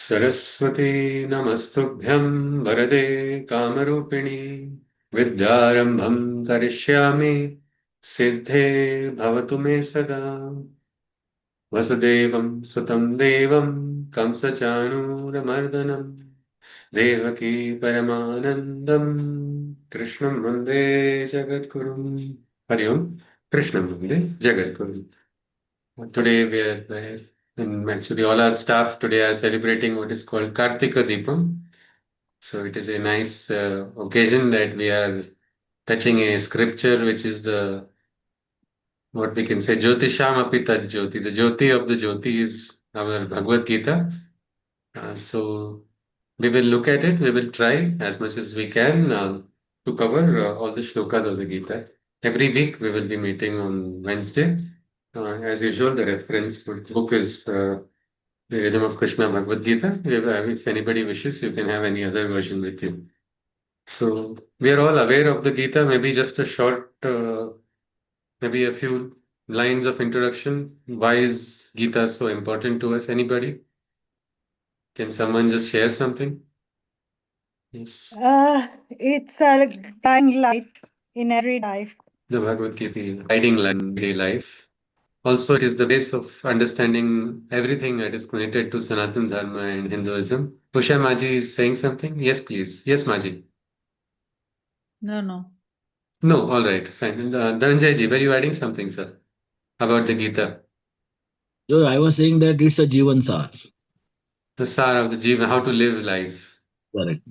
सरस्वती नमस्तुभ्यं वरदे कामरूपिणि विद्यारम्भं करिष्यामि सिद्धे भवतु मे सदा वसुदेवं सुतं देवं कंसचाणूरमर्दनं देवकी परमानन्दं कृष्णं वन्दे जगद्गुरुं हरि ओम् कृष्णं वन्दे जगद्गुरुं. Today and actually all our staff today are celebrating what is called Kartika Deepam. So it is a nice occasion that we are touching a scripture which is the what we can say Jyotisham api tat Jyoti. The Jyoti of the Jyoti is our Bhagavad Gita. So we will look at it. We will try as much as we can to cover all the shlokas of the Gita. Every week we will be meeting on Wednesday. As usual, the reference book is the Rhythm of Krishna Bhagavad Gita. If anybody wishes, you can have any other version with you. So we are all aware of the Gita. Maybe just a short, maybe a few lines of introduction. Why is Gita so important to us? Anybody? Can someone just share something? Yes. It's a guiding light in every life. The Bhagavad Gita is guiding light in daily life. Also, it is the base of understanding everything that is connected to Sanatana Dharma and Hinduism. Usha Maji is saying something? Yes, please. Yes, Maji. No, no. No, all right, fine. Dhananjay ji, were you adding something, sir, about the Gita? So I was saying that it's a Jivan Sar. The Sar of the Jiva, how to live life. Correct.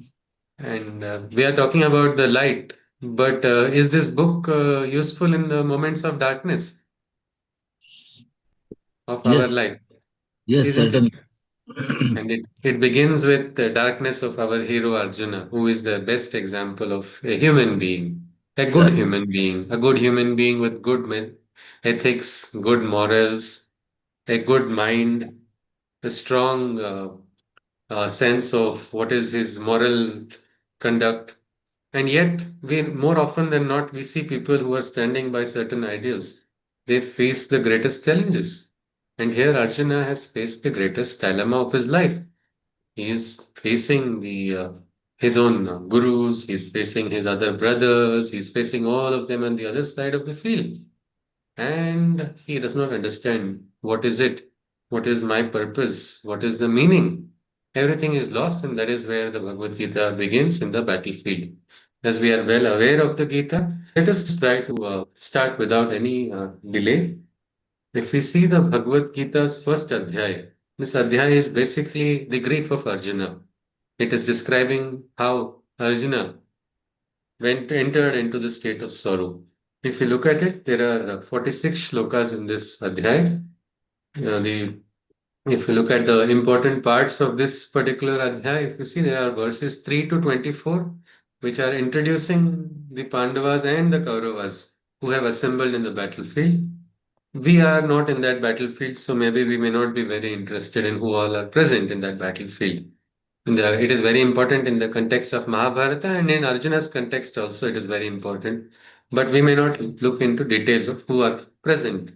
And we are talking about the light. But is this book useful in the moments of darkness of our Yes, life? yes, Isn't it? certainly. And it begins with the darkness of our hero Arjuna, who is the best example of a human being, a good Correct. human being, a good human being with good ethics, good morals, a good mind, a strong sense of what is his moral conduct. And yet, we more often than not, we see people who are standing by certain ideals. They face the greatest challenges. And here Arjuna has faced the greatest dilemma of his life. He is facing his own gurus, he's facing his other brothers, he's facing all of them on the other side of the field. And he does not understand what is it, what is my purpose, what is the meaning. Everything is lost, and that is where the Bhagavad Gita begins in the battlefield. As we are well aware of the Gita, let us try to start without any delay. If we see the Bhagavad Gita's first Adhyay, this Adhyay is basically the grief of Arjuna. It is describing how Arjuna entered into the state of sorrow. If you look at it, there are 46 shlokas in this Adhyay. The If you look at the important parts of this particular Adhyay, if you see there are verses 3 to 24, which are introducing the Pandavas and the Kauravas who have assembled in the battlefield. We are not in that battlefield, so maybe we may not be very interested in who all are present in that battlefield. It is very important in the context of Mahabharata, and in Arjuna's context also it is very important. But we may not look into details of who are present.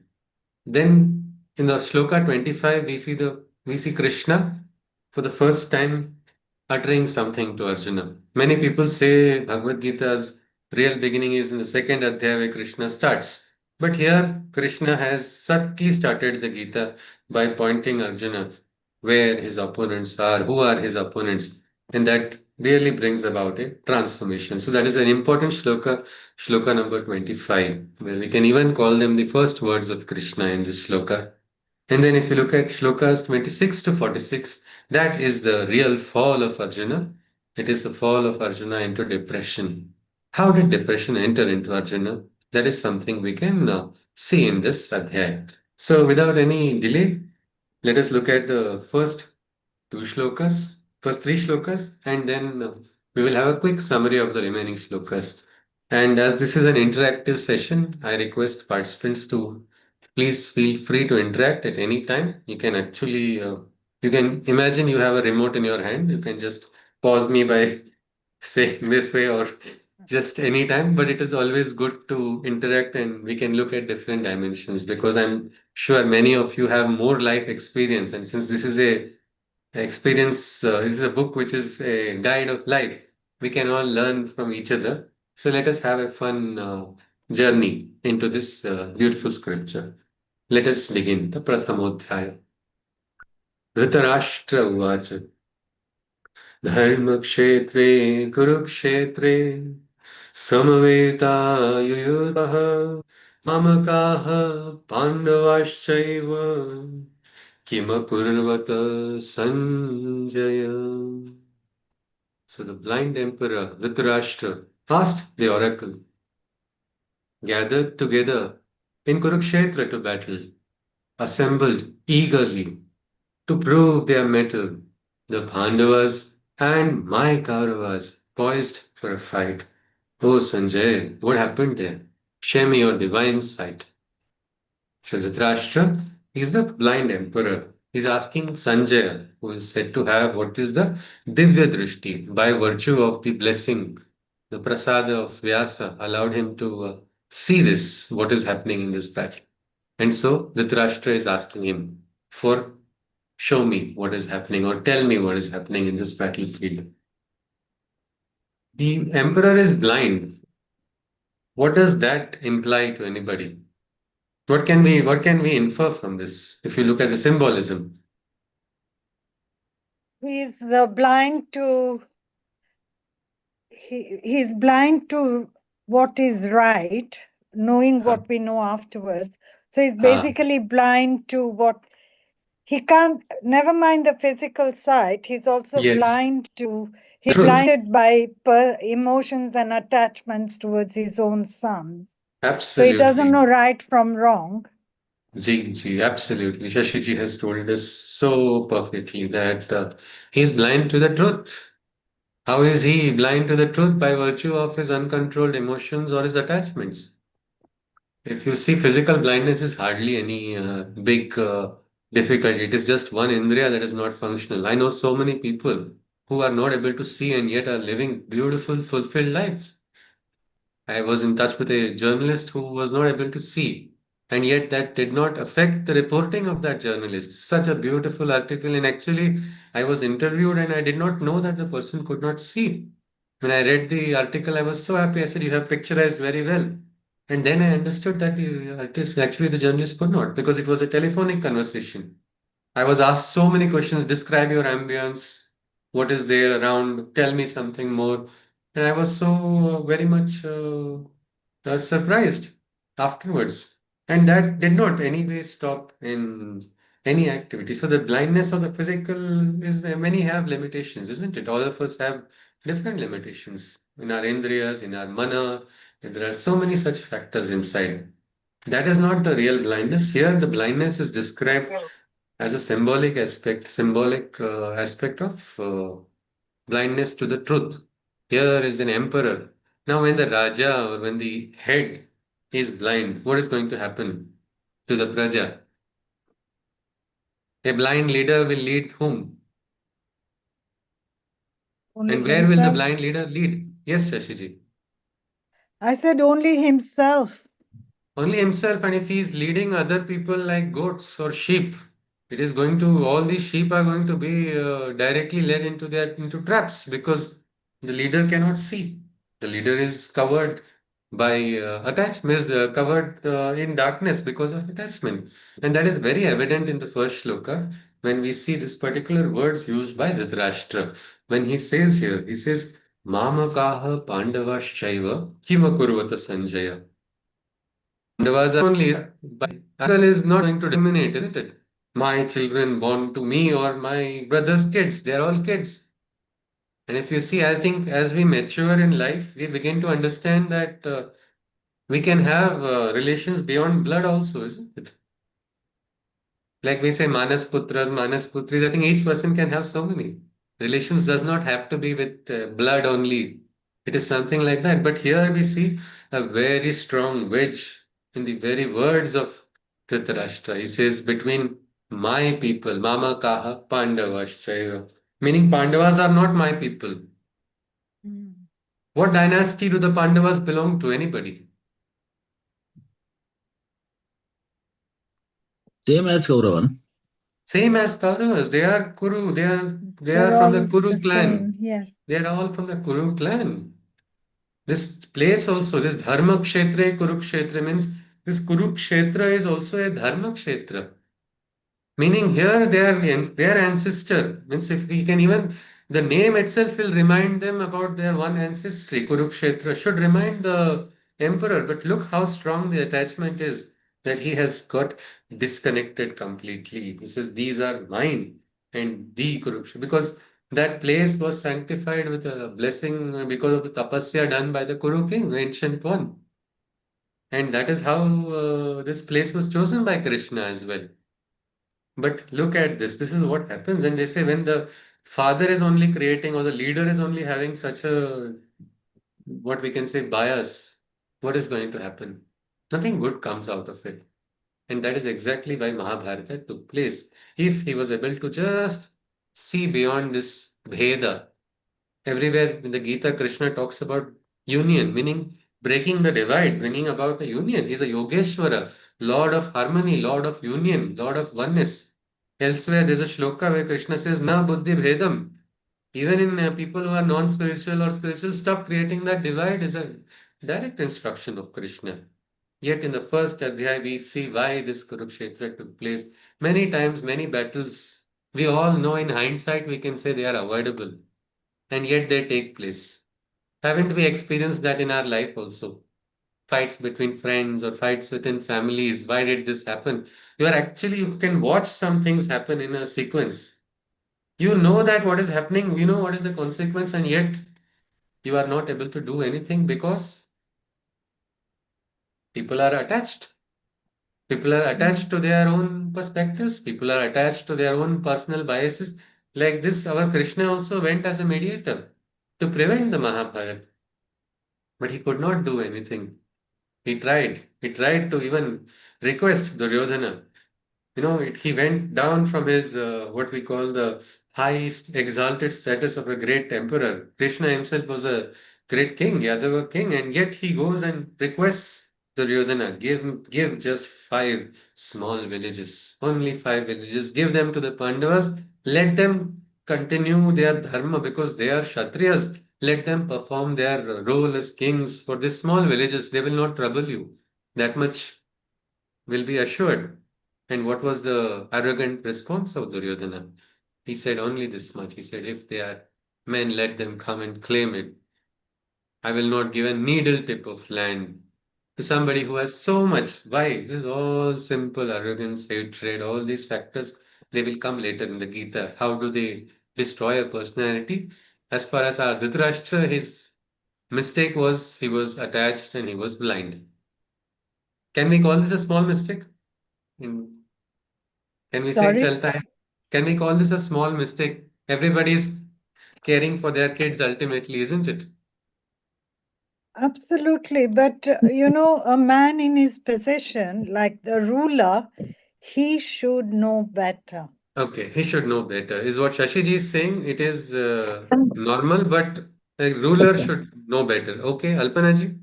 Then in the Shloka 25, we see Krishna for the first time uttering something to Arjuna. Many people say Bhagavad Gita's real beginning is in the second Adhyaya where Krishna starts. But here Krishna has subtly started the Gita by pointing Arjuna where his opponents are, who are his opponents, and that really brings about a transformation. So that is an important shloka, shloka number 25, where we can even call them the first words of Krishna in this shloka. And then if you look at shlokas 26 to 46, that is the real fall of Arjuna. It is the fall of Arjuna into depression. How did depression enter into Arjuna? That is something we can see in this adhyay. So without any delay, let us look at the first three shlokas, and then we will have a quick summary of the remaining shlokas. And as this is an interactive session, I request participants to please feel free to interact at any time. You can actually, you can imagine you have a remote in your hand. You can just pause me by saying this way or just any time, but it is always good to interact and we can look at different dimensions because I'm sure many of you have more life experience. And since this is a Experience is a book which is a guide of life. We can all learn from each other. So let us have a fun journey into this beautiful scripture. Let us begin the Prathamodhyaya. Dhritarashtra Uvacha Dharmakshetre Kurukshetre Samaveta Mamakaha Pandavaschaiva Kimakurvata Sanjaya. So the blind emperor Dhritarashtra asked the oracle, gathered together in Kurukshetra to battle, assembled eagerly to prove their mettle, the Pandavas and my Kauravas poised for a fight. Oh Sanjay, what happened there? Share me your divine sight. So Dhritarashtra is the blind emperor. He's asking Sanjaya, who is said to have what is the Divya Drishti, by virtue of the blessing, the prasada of Vyasa allowed him to see this, what is happening in this battle. And so Dhritarashtra is asking him for show me what is happening or tell me what is happening in this battlefield. The emperor is blind. What does that imply to anybody? What can we infer from this if you look at the symbolism? He's blind to he's blind to what is right, knowing Huh. what we know afterwards. So he's Ah, basically blind to what he can't, never mind the physical sight, he's also yes, blind to, the he's truth. blinded by emotions and attachments towards his own sons. So he doesn't Absolutely. know right from wrong. Ji, absolutely. Shashiji has told us so perfectly that he's blind to the truth. How is he blind to the truth? By virtue of his uncontrolled emotions or his attachments. If you see, physical blindness is hardly any big difficulty. It is just one indriya that is not functional. I know so many people who are not able to see and yet are living beautiful, fulfilled lives. I was in touch with a journalist who was not able to see, and yet that did not affect the reporting of that journalist. Such a beautiful article, and actually, I was interviewed and I did not know that the person could not see. When I read the article, I was so happy. I said, "You have picturized very well." And then I understood that the artist, actually, the journalist could not because it was a telephonic conversation. I was asked so many questions. Describe your ambience. What is there around? Tell me something more. And I was so very much surprised afterwards. And that did not anyway stop in any activity. So the blindness of the physical is many have limitations, isn't it? All of us have different limitations in our indriyas, in our mana. There are so many such factors inside. That is not the real blindness. Here, the blindness is described as a symbolic aspect of blindness to the truth. Here is an emperor. Now, when the Raja or when the head is blind, what is going to happen to the Praja? A blind leader will lead whom? Only And where will the himself. blind leader lead? Yes, Shashiji. I said only himself. Only himself, and if he is leading other people like goats or sheep, it is going to all these sheep are going to be directly led into traps because the leader cannot see. The leader is covered by attachment, covered in darkness because of attachment, and that is very evident in the first shloka when we see this particular words used by Dhritarashtra. When he says here, he says, "Mamakaha Pandavaschaiva Kimakurvata Sanjaya." Pandavas are only, but uncle is not going to dominate, isn't it? My children born to me or my brother's kids, they're all kids. And if you see, I think as we mature in life, we begin to understand that we can have relations beyond blood also, isn't it? Like we say, Manas Putras, Manas Putris, I think each person can have so many. Relations does not have to be with blood only. It is something like that. But here we see a very strong wedge in the very words of Dhritarashtra. He says, between my people, Mama Kaha Pandavaschaiva, meaning Pandavas are not my people. Mm. What dynasty do the Pandavas belong to? Anybody? Same as Kauravan. Same as Kauravas. They are Kuru. They They're are from the all Kuru the clan. same. Yes. They are all from the Kuru clan. This place also, this Dharma Kshetra, Kurukshetra means this Kurukshetra is also a Dharma Kshetra. Meaning here their ancestor means if we can even the name itself will remind them about their one ancestry. Kurukshetra should remind the emperor, but look how strong the attachment is that he has got disconnected completely. He says, "These are mine," and the Kurukshetra because that place was sanctified with a blessing because of the tapasya done by the Kuru king, the ancient one, and that is how this place was chosen by Krishna as well. But look at this. This is what happens. And they say when the father is only creating or the leader is only having such a, what we can say, bias, what is going to happen? Nothing good comes out of it. And that is exactly why Mahabharata took place. If he was able to just see beyond this Bheda, everywhere in the Gita, Krishna talks about union, meaning breaking the divide, bringing about a union. He's a Yogeshwara, Lord of harmony, Lord of union, Lord of oneness. Elsewhere, there's a shloka where Krishna says, Na buddhi bhedam. Even in people who are non-spiritual or spiritual, stop creating that divide is a direct instruction of Krishna. Yet in the first Adhyay, we see why this Kurukshetra took place. Many times, many battles, we all know in hindsight, we can say they are avoidable and yet they take place. Haven't we experienced that in our life also? Fights between friends or fights within families. Why did this happen? You can watch some things happen in a sequence. You know that what is happening, you know what is the consequence, and yet you are not able to do anything because people are attached. People are attached to their own perspectives. People are attached to their own personal biases. Like this, our Krishna also went as a mediator to prevent the Mahabharata, but he could not do anything. He tried. He tried to even request Duryodhana. He went down from his what we call the highest exalted status of a great emperor. Krishna himself was a great king, Yadava king, and yet he goes and requests Duryodhana, give just 5 small villages, only 5 villages, give them to the Pandavas, let them continue their dharma because they are Kshatriyas. Let them perform their role as kings for these small villages. They will not trouble you. That much will be assured. And what was the arrogant response of Duryodhana? He said only this much. He said, if they are men, let them come and claim it. I will not give a needle tip of land to somebody who has so much. Why? This is all simple arrogance, hatred, all these factors. They will come later in the Gita. How do they destroy a personality? As far as our Dhritarashtra, his mistake was he was attached and he was blind. Can we call this a small mistake? In Can we say Sorry? chalta hai? Can we call this a small mistake? Everybody is caring for their kids ultimately, isn't it? Absolutely. But, a man in his position, like the ruler, he should know better. Okay, he should know better. Is what Shashiji is saying. It is normal, but a ruler should know better. Okay, Alpanaji,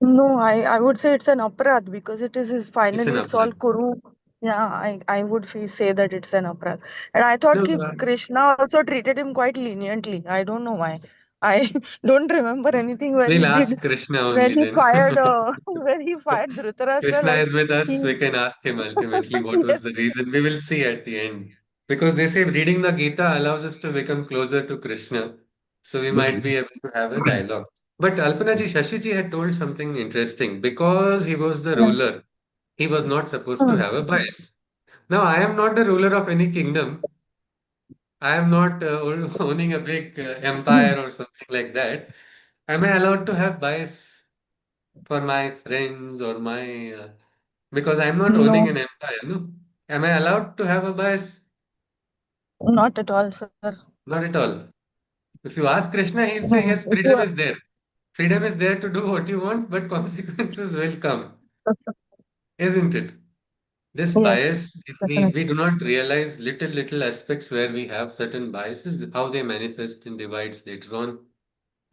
No, I would say it's an aparad because it is his it's an finally it's all upgrade. Kuru. Yeah, I would say that it's an aparad. And I thought No, ki Krishna also treated him quite leniently. I don't know why. I don't remember anything where he we'll did ask Krishna where only he then. fired where he fired Dhritarashtra Krishna like is with us. he We can ask him ultimately what was yes. the reason. We will see at the end. Because they say reading the Gita allows us to become closer to Krishna. So we But might be able to have a dialogue. But Alpanaji, Shashiji had told something interesting. Because he was the Yeah. ruler, he was not supposed to Hmm. have a bias. Now, I am not the ruler of any kingdom. I am not owning a big Hmm. empire or something like that. Am I allowed to have bias for my friends or my because I'm not owning No, an empire, no? Am I allowed to have a bias? not at all, sir. Not at all. If you ask Krishna, he'll say, No. yes, freedom is there. Freedom is there to do what you want, but consequences will come, isn't it? This Yes, bias, if we definitely. do not realize little aspects where we have certain biases, how they manifest in divides later on.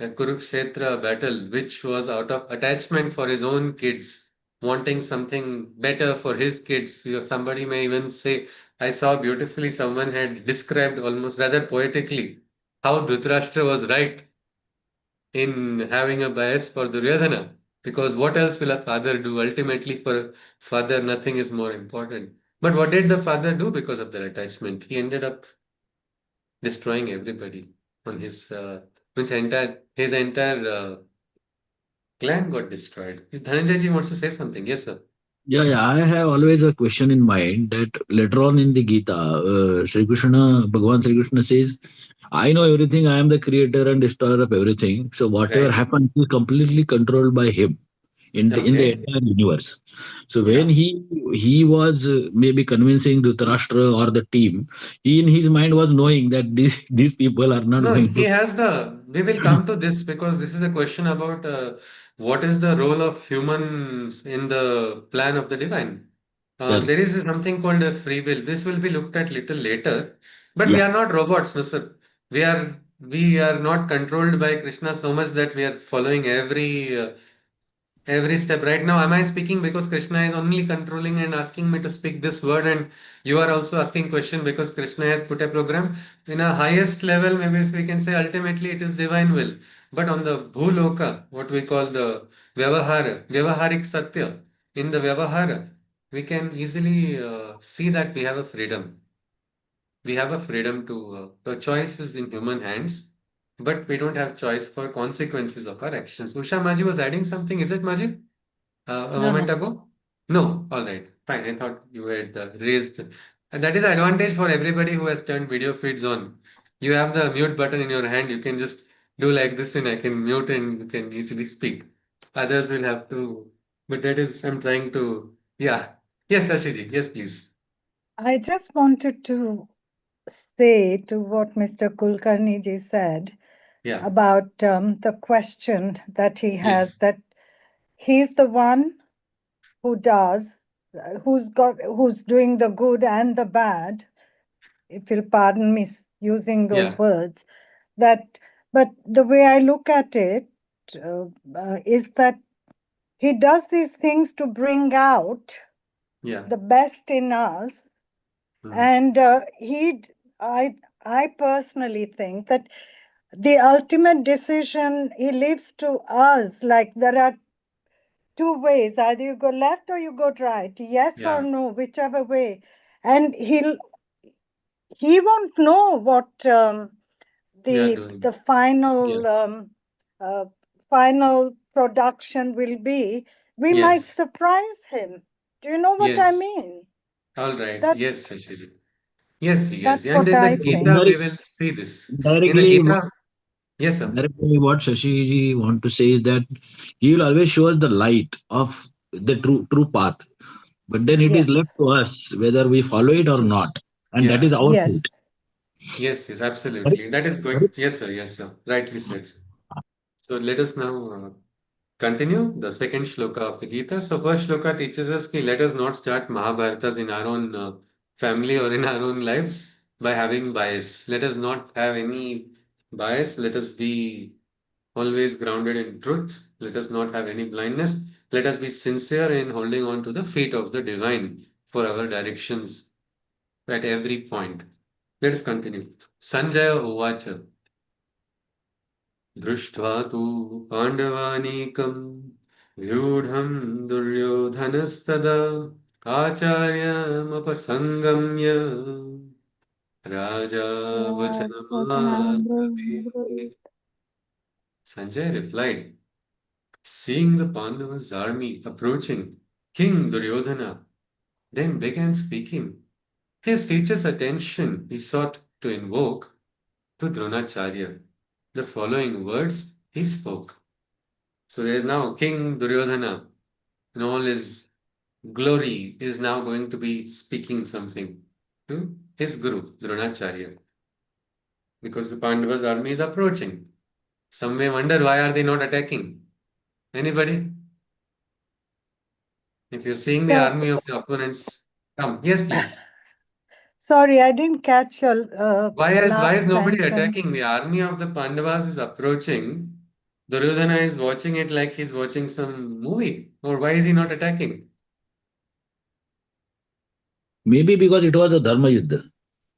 A Kurukshetra battle, which was out of attachment for his own kids, wanting something better for his kids. Somebody may even say, I saw beautifully someone had described almost rather poetically how Dhritarashtra was right in having a bias for Duryodhana. Because what else will a father do? Ultimately, for a father, nothing is more important. But what did the father do because of their attachment? He ended up destroying everybody on his entire clan got destroyed. Dhananjay ji wants to say something. Yes, sir. Yeah, I have always a question in mind that later on in the Gita, Sri Krishna, Bhagavan Sri Krishna says, I know everything, I am the creator and destroyer of everything. So whatever Right. happens is completely controlled by him in the Okay. entire universe. So when Yeah. he was maybe convincing Dhritarashtra or the team, he in his mind was knowing that these people are not No, going he to. has we will come to this because this is a question about what is the role of humans in the plan of the divine. There Correct. is something called a free will. This will be looked at little later, but we Yeah. are not robots, no sir. We are not controlled by Krishna so much that we are following every step. Right now, am I speaking because Krishna is only controlling and asking me to speak this word, and you are also asking question because Krishna has put a program in a highest level? Maybe we can say ultimately it is divine will. But on the bhuloka, what we call the vyavaharik satya, in the vyavahara, we can easily see that we have a freedom. We have a freedom to the choice is in human hands, but we don't have choice for consequences of our actions. Usha Maji was adding something. Is it Maji? A No, moment no. ago? No, all right, fine. I thought you had raised, and that is the advantage for everybody who has turned video feeds on. You have the mute button in your hand. You can just do like this, and I can mute, and you can easily speak. Others will have to, but that is I'm trying to. Yeah, yes, Rashiji. Yes, please. I just wanted to say to what Mr. Kulkarni ji said Yeah. about the question that he has, Yes. that he's the one who does, who's doing the good and the bad, if you'll pardon me using those Yeah. words, that, but the way I look at it is that he does these things to bring out Yeah. the best in us, Mm. and I, I personally think that the ultimate decision he leaves to us. Like there are two ways: either you go left or you go right, yes or Yeah. no, whichever way, and he won't know what We are the doing. Yeah. uh, final production will be. We might Yes. surprise him. Do you know what I Yes. mean? All right. That Yes, Shashiji. Yes, yes. that's And what in the I So think. Gita, we will see this. In the indirectly, Gita, yes, sir. directly, what Shashi ji want to say is that he will always show us the light of the true path. But then Yeah. it is Yes, left to us whether we follow it or not, and that is Yeah. our yes. fate. Yes, yes, Correct? absolutely. That is Correct? good. Yes, sir. Yes, sir. Rightly said, sir. So let us now continue the second shloka of the Gita. So first shloka teaches us that let us not start Mahabharatas in our own family or in our own lives by having bias. Let us not have any bias. Let us be always grounded in truth. Let us not have any blindness. Let us be sincere in holding on to the feet of the divine for our directions at every point. Let us continue. Sanjaya Uvacha दृष्ट्वा तु पाण्डवानीकं व्यूढं दुर्योधनस्तदा आचार्यमपसङ्गम्य राजा वचनमाब्रवीत्. Sanjay replied, seeing the Pandavas' army approaching, King Duryodhana then began speaking. His teacher's attention he sought to invoke to Dronacharya. The following words he spoke. So there is now King Duryodhana in all his glory is now going to be speaking something to his guru, Dronacharya, because the Pandavas' army is approaching. Some may wonder why are they not attacking? Anybody? If you're seeing the So, army of the opponents, come. Yes, please. sorry, I didn't catch your Why is last nobody sentence. attacking? The army of the Pandavas is approaching. Duryodhana is watching it like he's watching some movie. Or why is he not attacking? Maybe because it was a Dharma Yuddha.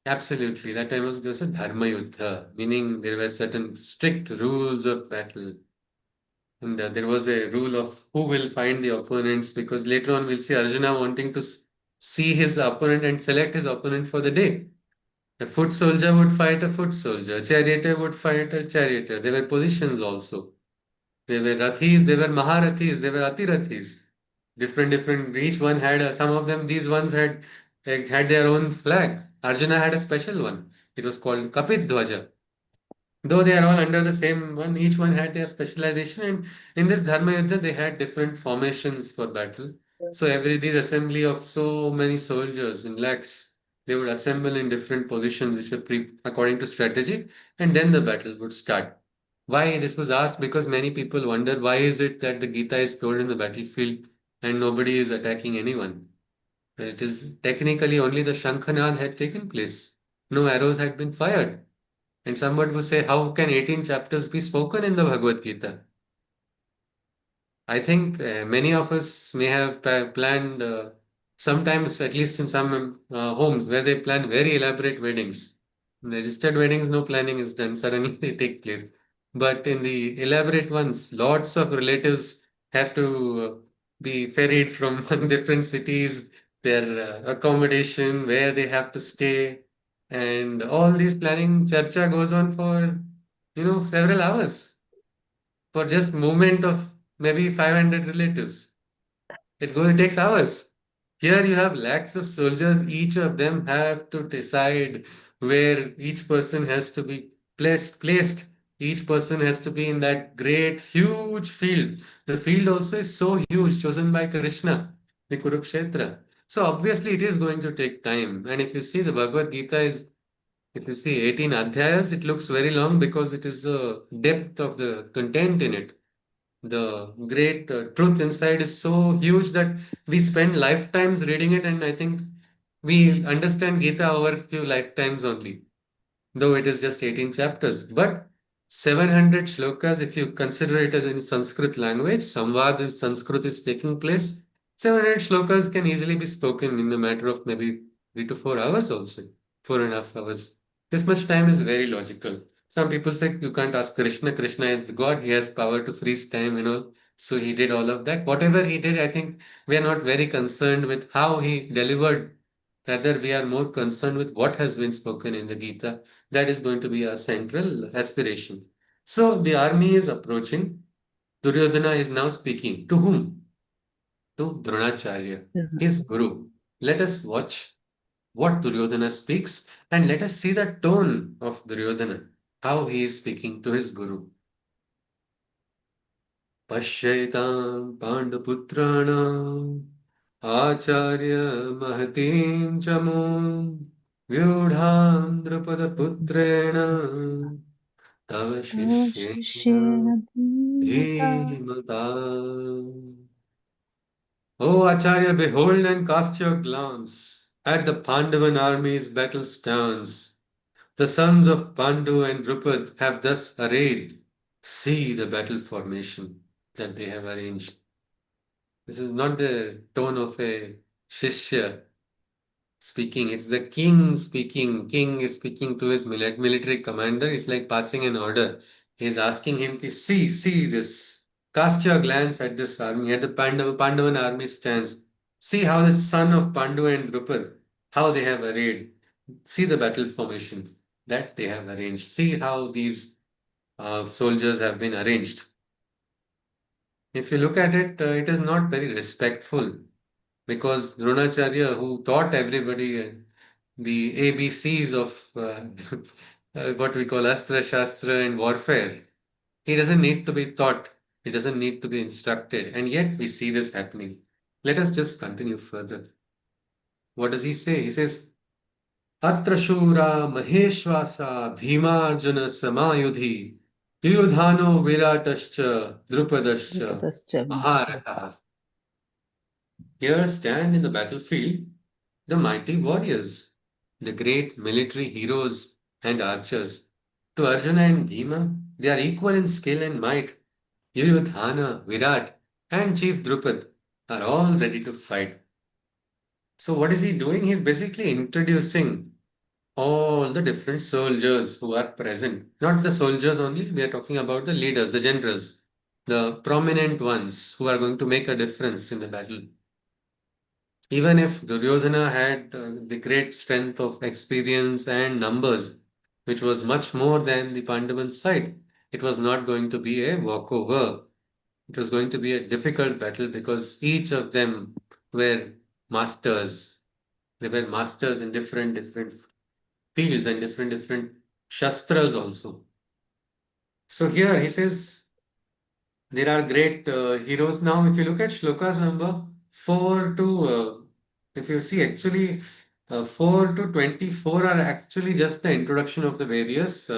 Absolutely. That time was a Dharma Yuddha, meaning there were certain strict rules of battle. And there was a rule of who will find the opponents, because later on we'll see Arjuna wanting to see his opponent and select his opponent for the day. A foot soldier would fight a foot soldier, a charioteer would fight a charioteer. There were positions also. There were Rathis, there were Maharathis, there were Atirathis. Different, each one had, some of them, these ones had their own flag. Arjuna had a special one. It was called Kapit Dhwaja. Though they are all under the same one, each one had their specialization, and in this Dharma Yuddha, they had different formations for battle. So these assembly of so many soldiers in lakhs, they would assemble in different positions, which were according to strategy, and then the battle would start. Why this was asked? Because many people wonder why is it that the Gita is told in the battlefield and nobody is attacking anyone. It is technically only the Shankhanad had taken place. No arrows had been fired. And someone would say, how can 18 chapters be spoken in the Bhagavad Gita? I think many of us may have planned, sometimes, at least in some homes, where they plan very elaborate weddings. In registered weddings, no planning is done, suddenly they take place. But in the elaborate ones, lots of relatives have to be ferried from different cities, their accommodation, where they have to stay. And all these planning charcha goes on for, several hours for just movement of maybe 500 relatives. It takes hours. Here you have lakhs of soldiers, each of them have to decide where each person has to be placed. Each person has to be in that great, huge field. The field also is so huge, chosen by Krishna, the Kurukshetra. So obviously it is going to take time. And if you see the Bhagavad Gita if you see 18 adhyayas, it looks very long because it is the depth of the content in it. The great truth inside is so huge that we spend lifetimes reading it, and I think we understand Gita over a few lifetimes only, though it is just 18 chapters. But 700 shlokas, if you consider it as in Sanskrit language, Samvad in Sanskrit is taking place. 700 shlokas can easily be spoken in a matter of maybe 3 to 4 hours also, 4.5 hours. This much time is very logical. Some people say you can't ask Krishna. Krishna is the God. He has power to freeze time and all. So he did all of that. Whatever he did, I think we are not very concerned with how he delivered. Rather, we are more concerned with what has been spoken in the Gita. That is going to be our central aspiration. So the army is approaching. Duryodhana is now speaking. To whom? To Dronacharya, his guru. Let us watch what Duryodhana speaks and let us see the tone of Duryodhana, how he is speaking to his guru. Pashyaitam Pandaputrana Acharya Mahatim Chamum Vyudham Drupadaputrena Tava तव Shishyena शिष्येण धीमता Dhimata. O Acharya, behold and cast your glance at the Pandavan army's battle stance. The sons of Pandu and Drupad have thus arrayed. See the battle formation that they have arranged. This is not the tone of a Shishya speaking. It's the king speaking. King is speaking to his military commander. It's like passing an order. He's asking him to see this. Cast your glance at this army, at the Pandavan army stands. See how the son of Pandu and Drupad, how they have arrayed. See the battle formation that they have arranged. See how these soldiers have been arranged. If you look at it, it is not very respectful because Dronacharya, who taught everybody the ABCs of what we call Astra Shastra and warfare, he doesn't need to be taught, he doesn't need to be instructed, and yet we see this happening. Let us just continue further. What does he say? He says, अत्र शूरा महेश्वासा Bhimarjun समायुधि युयुधानो विराटश्च द्रुपदश्च द्रुपदश्च महारथः. Here stand in the battlefield the mighty warriors, the great military heroes and archers. To Arjuna and Bhima, they are equal in skill and might. Yuyudhana, Virat, and Chief Drupad are all ready to fight. So what is he doing? He's basically introducing all the different soldiers who are present. Not the soldiers only, we are talking about the leaders, the generals, the prominent ones who are going to make a difference in the battle. Even if Duryodhana had the great strength of experience and numbers, which was much more than the Pandavans' side, it was not going to be a walkover. It was going to be a difficult battle because each of them were masters. They were masters in different fields and different shastras also. So here he says there are great heroes. Now, if you look at shlokas number 4 to, if you see actually 4 to 24 are actually just the introduction of the various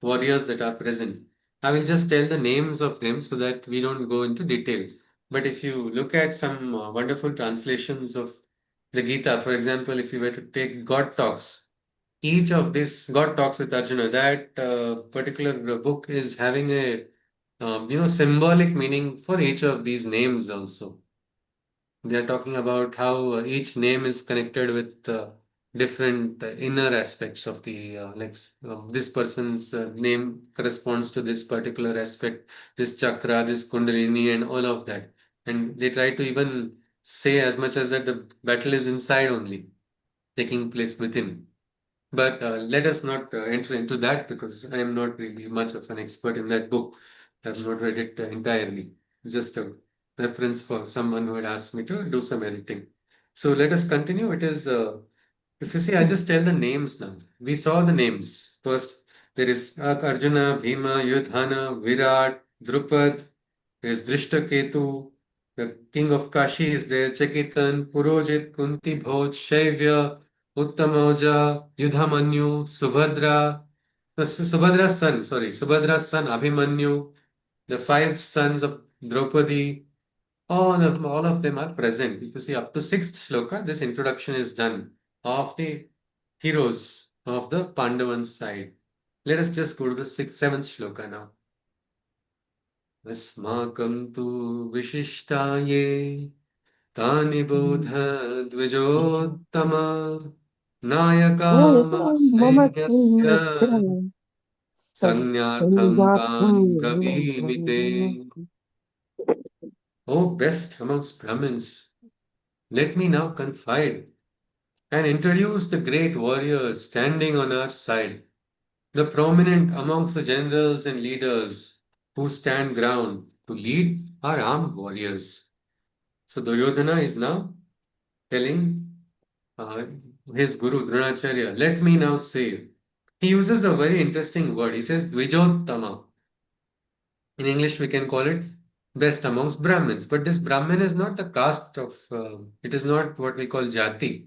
warriors that are present. I will just tell the names of them so that we don't go into detail. But if you look at some wonderful translations of the Gita, for example, if you were to take God Talks, each of this God Talks with Arjuna, that particular book is having a symbolic meaning for each of these names also. They are talking about how each name is connected with different inner aspects of the this person's name corresponds to this particular aspect, this chakra, this kundalini, and all of that. And they try to even say as much as that the battle is inside only, taking place within. But let us not enter into that because I am not really much of an expert in that book. I have not read it entirely. Just a reference for someone who had asked me to do some editing. So let us continue. It is, if you see, I just tell the names now. We saw the names. First, there is Arjuna, Bhima, Yudhana, Virat, Drupad, there is Drishtaketu, the king of Kashi is there, Chakitan, Purojit, Kunti Bhoj, Shaivya, Uttamaja, Yudhamanyu, Subhadra, Subhadra's son, sorry, Subhadra's son Abhimanyu, the five sons of Draupadi, all of them are present. If you see up to sixth shloka, this introduction is done of the heroes of the Pandavan side. Let us just go to the seventh shloka now. अस्माकं तु विशिष्टाये तानि बोध द्विजोत्तम नायका मम सैन्यस्य संज्ञार्थं तानि ब्रवीमि ते. O best amongst Brahmins, let me now confide and introduce the great warriors standing on our side, the prominent amongst the generals and leaders who stand ground to lead our armed warriors. So Duryodhana is now telling uh, his guru Dronacharya, let me now say. He uses the very interesting word. He says Dvijottama. In English, we can call it best amongst Brahmins. But this Brahmin is not the caste of, it is not what we call Jati.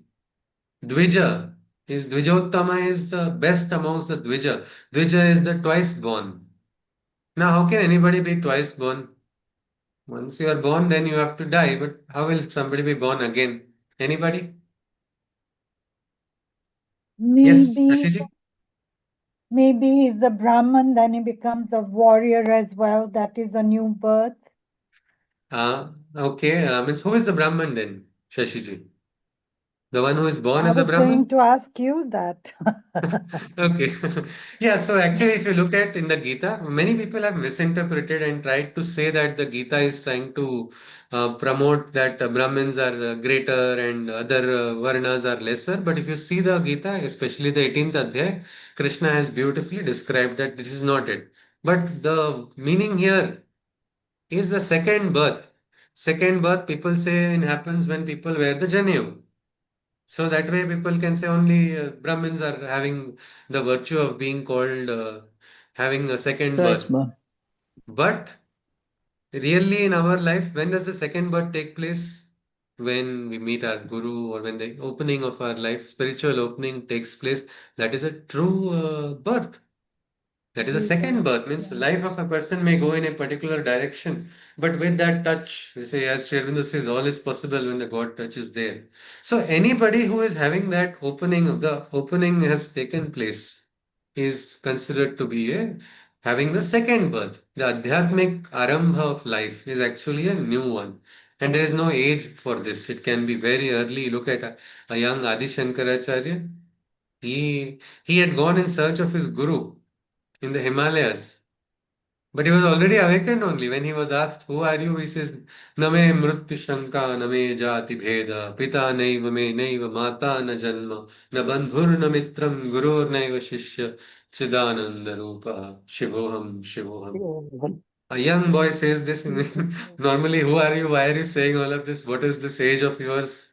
Dvija is Dvijottama is the best amongst the Dvija. Dvija is the twice born. Now, how can anybody be twice born? Once you are born, then you have to die. But how will somebody be born again? Anybody? Yes, Maybe, Ashiji? maybe he's a Brahman, then he becomes a warrior as well. That is a new birth. Okay. Means who is the Brahman then, Shashiji? The one who is born I as a was going Brahman? to ask you that. Okay. Yeah, so actually, if you look at in the Gita, many people have misinterpreted and tried to say that the Gita is trying to promote that Brahmins are greater and other Varnas are lesser. But if you see the Gita, especially the 18th Adhyay, Krishna has beautifully described that this is not it. But the meaning here is the second birth. Second birth, people say, happens when people wear the Janevu. So that way, people can say only Brahmins are having the virtue of being called having a second birth. Tasma. But really, in our life, when does the second birth take place? When we meet our guru or when the opening of our life, spiritual opening takes place, that is a true birth. That is a second Rebirth, birth, means the yeah. life of a person may go in a particular direction, but with that touch, they say, as Sri Aurobindo says, all is possible when the God touch is there. So anybody who is having that opening of the opening has taken place is considered to be a having the second birth. The Adhyatmic Arambha of life is actually a new one. And there is no age for this. It can be very early. Look at a young Adi Shankaracharya. He had gone in search of his guru in the Himalayas. But he was already awakened only when he was asked, "Who are you?" He says, Name mrityu shanka, name jati bheda, pita naiva me naiva mata na janma, na bandhur na mitram, gurur naiva shishya, chidananda rupa, shivoham, shivoham. A young boy says this. Normally, who are you? Why are you saying all of this? What is this age of yours?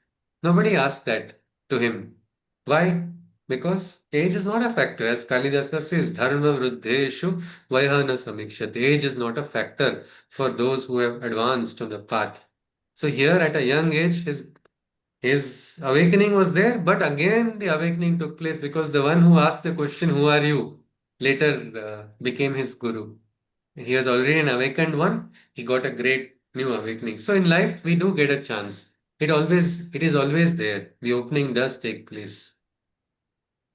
Nobody asked that to him. Why? Because age is not a factor. As Kalidasa says, Dharma vruddheshu vayana samikshate. Age is not a factor for those who have advanced on the path. So here at a young age, his awakening was there, but again the awakening took place because the one who asked the question, "Who are you?" later became his guru. He was already an awakened one. He got a great new awakening. So in life, we do get a chance. It is always there. The opening does take place.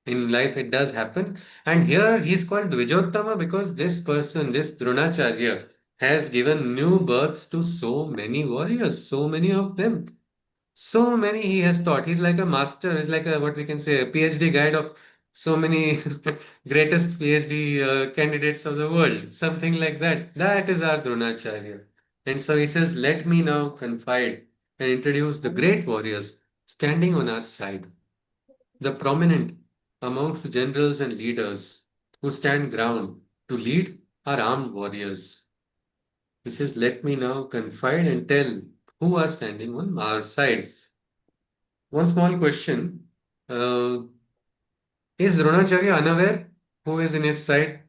In life, it does happen. And here he's called Dvijottama because this person, this Dronacharya, has given new births to so many warriors, so many of them. So many he has taught. He's like a master. He's like a what we can say a PhD guide of so many greatest PhD candidates of the world. Something like that. That is our Dronacharya. And so he says, "Let me now confide and introduce the great warriors standing on our side, the prominent amongst the generals and leaders who stand ground to lead our armed warriors." He says, "Let me now confide and tell who are standing on our side." One small question. Uh, is Dronacharya unaware who is in his side?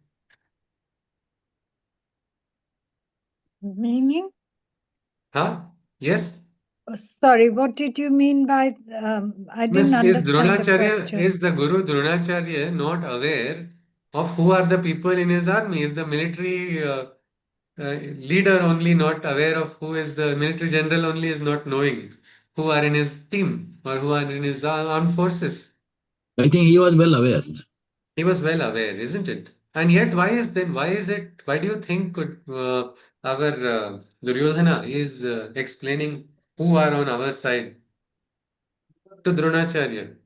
Meaning? Huh? Yes? Sorry, what did you mean by, I didn't Miss, is understand the Dronacharya, question. is the Guru Dronacharya not aware of who are the people in his army? Is the military leader only not aware of who is the military general only is not knowing who are in his team or who are in his armed forces? I think he was well aware. He was well aware, isn't it? And yet, why is it, why do you think our Duryodhana is explaining who are on our side to Dronacharya?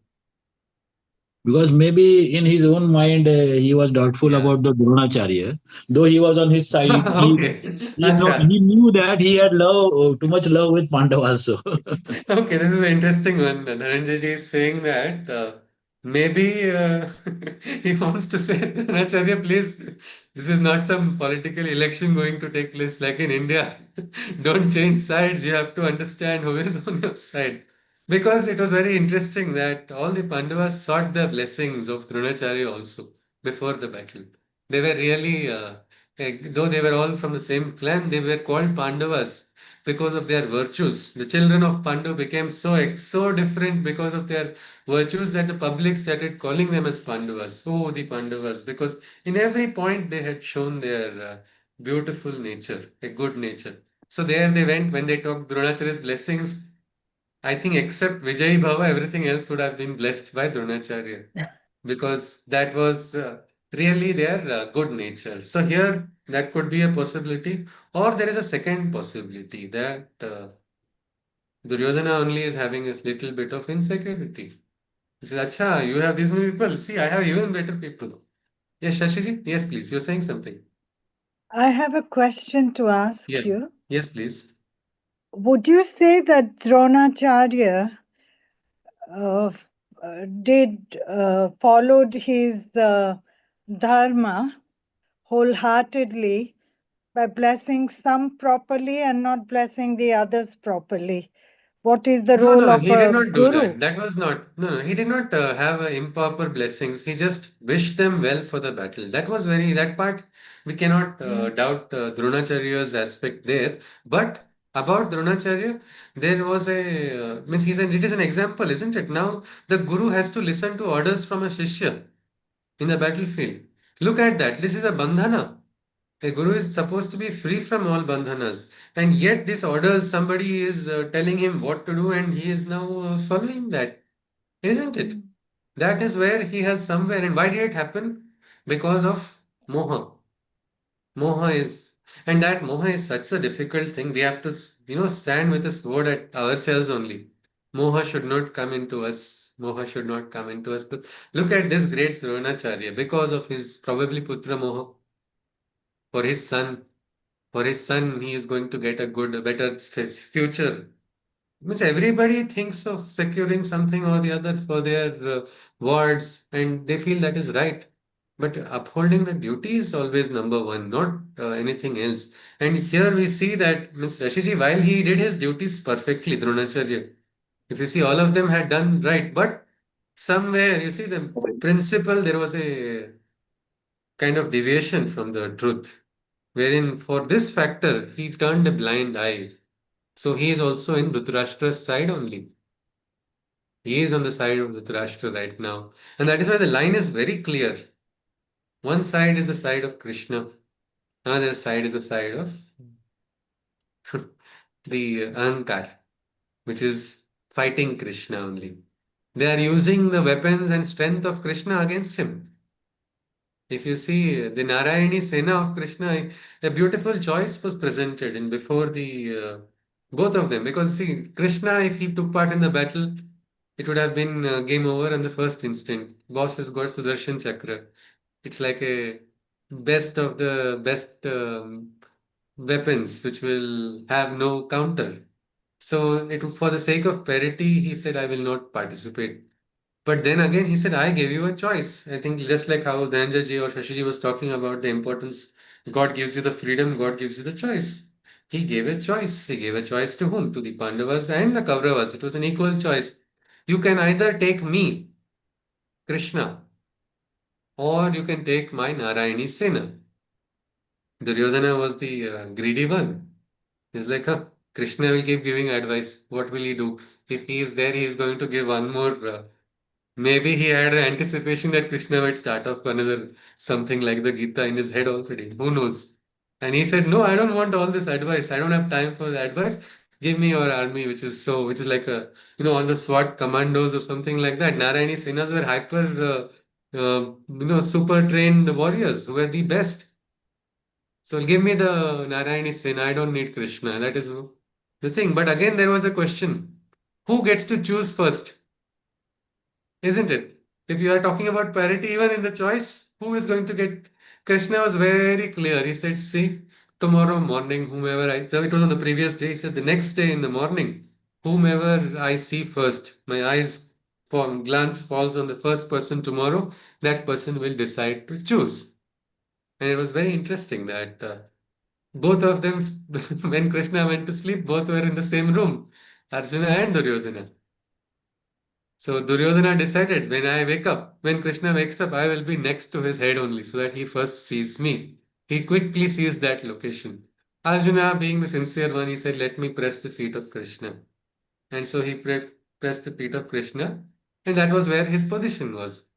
Because maybe in his own mind he was doubtful Yeah. about the Dronacharya. Though he was on his side, Okay. Acha. he knew that he had love, too much love with Pandava also. Okay, this is an interesting one. Dhananjay ji is saying that maybe he wants to say, Dronacharya, please, this is not some political election going to take place like in India. Don't change sides. You have to understand who is on your side. Because it was very interesting that all the Pandavas sought the blessings of Dronacharya also before the battle. They were really, though they were all from the same clan, they were called Pandavas because of their virtues. The children of Pandu became so different because of their virtues that the public started calling them as Pandavas. Oh, the Pandavas, because in every point they had shown their beautiful nature, a good nature. So there they went when they took Dronacharya's blessings. I think except Vijay Bhava, everything else would have been blessed by Dronacharya because that was really their good nature. So here that could be a possibility, or there is a second possibility that Duryodhana only is having a little bit of insecurity. He says, "Acha, you have these many people. See, I have even better people." Yes, Shashiji. Yes, please. You're saying something. I have a question to Yeah. ask you. Yes, please. Would you say that Dronacharya uh, did followed his dharma wholeheartedly by blessing some properly and not blessing the others properly? What is the No, role no, of he did a not do guru? that. That was not, no, no, he did not have improper blessings. He just wished them well for the battle. That was very, that part we cannot doubt Dronacharya's aspect there. But about Dronacharya, there was means it is an example, isn't it? Now the guru has to listen to orders from a shishya in the battlefield. Look at that. This is a bandhana. A guru is supposed to be free from all bandhanas, and yet this orders somebody is telling him what to do, and he is now following that, isn't it? That is where he has somewhere, and why did it happen? Because of moha. Moha is And that moha is such a difficult thing. We have to, stand with a sword at ourselves only. Moha should not come into us. Moha should not come into us. But look at this great Dronacharya because of his probably Putra Moha for his son. For his son, he is going to get a better future. Means everybody thinks of securing something or the other for their wards, and they feel that is right. But upholding the duty is always number one, not anything else. And here we see that Ms. Rashiji, while he did his duties perfectly, Dronacharya, if you see, all of them had done right, but somewhere, you see, the principle, there was a kind of deviation from the truth, wherein for this factor, he turned a blind eye. So he is also in Dhritarashtra's side only. He is on the side of Dhritarashtra right now. And that is why the line is very clear. One side is the side of Krishna, another side is the side of the Ahankar, which is fighting Krishna only. They are using the weapons and strength of Krishna against him. If you see the Narayani Sena of Krishna, a beautiful choice was presented in before the both of them. Because see, Krishna, if he took part in the battle, it would have been game over on the first instant. Boss has got Sudarshan Chakra. It's like a best of the best weapons, which will have no counter. So it for the sake of parity, he said, "I will not participate." But then again, he said, I gave you a choice. I think just like how Dhananjay or Shashiji was talking about the importance, God gives you the freedom, God gives you the choice. He gave a choice. He gave a choice to whom? To the Pandavas and the Kauravas. It was an equal choice. You can either take me, Krishna, or you can take my Narayani Sena. Duryodhana was the greedy one. He's like, huh, Krishna will keep giving advice. What will he do? If he is there, he is going to give one more maybe he had an anticipation that Krishna might start off another something like the Gita in his head already. Who knows? And he said, no, I don't want all this advice. I don't have time for the advice. Give me your army, which is like all the SWAT commandos or something like that. Narayani Senas were super trained warriors who were the best. So give me the Narayani Sena. I don't need Krishna. That is the thing. But again, there was a question. Who gets to choose first? Isn't it? If you are talking about parity even in the choice, who is going to get? Krishna was very clear. He said, see, tomorrow morning, whomever it was on the previous day, he said, the next day in the morning, whomever I see first, my eyes glance falls on the first person tomorrow, that person will decide to choose. And it was very interesting that both of them, when Krishna went to sleep, both were in the same room, Arjuna and Duryodhana. So Duryodhana decided when Krishna wakes up, I will be next to his head only so that he first sees me. He quickly sees that location. Arjuna, being the sincere one, he said, let me press the feet of Krishna. And so he pressed the feet of Krishna, and that was where his position was.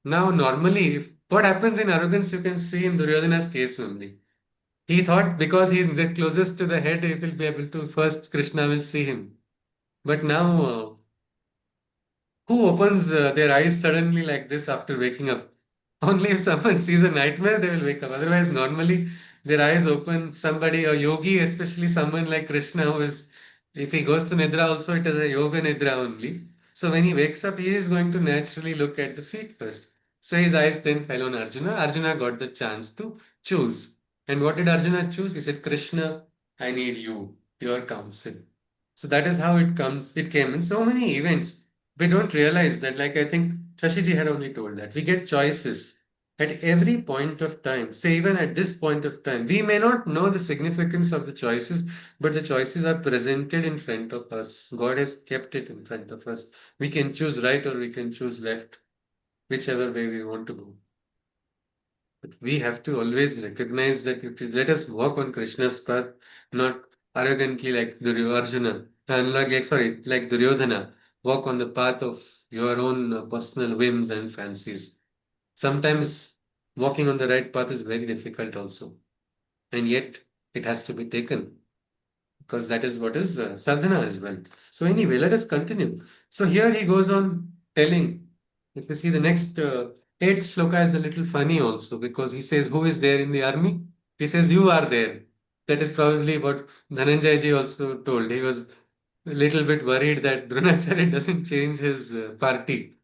Now, normally, what happens in arrogance, you can see in Duryodhana's case only. He thought because he is the closest to the head, he will be able to first, Krishna will see him. But now, who opens their eyes suddenly like this after waking up? Only if someone sees a nightmare, they will wake up. Otherwise, normally their eyes open. Somebody, a yogi, especially someone like Krishna, who is, if he goes to Nidra also, it is a yoga Nidra only. So when he wakes up, he is going to naturally look at the feet first. So his eyes then fell on Arjuna. Arjuna got the chance to choose. And what did Arjuna choose? He said, Krishna, I need you, your counsel. So that is how it came in so many events. We don't realize that, like I think Shashiji had only told that we get choices at every point of time. Say, even at this point of time, we may not know the significance of the choices, but the choices are presented in front of us. God has kept it in front of us. We can choose right or we can choose left, whichever way we want to go. But we have to always recognize that let us walk on Krishna's path, not arrogantly like Arjuna, and like Duryodhana, walk on the path of your own personal whims and fancies. Sometimes walking on the right path is very difficult also, and yet it has to be taken because that is what is sadhana as well. So anyway, let us continue. So here he goes on telling, if you see the next eighth shloka is a little funny also because he says, who is there in the army? He says, you are there. That is probably what Dhananjay ji also told. He was a little bit worried that Dronacharya doesn't change his party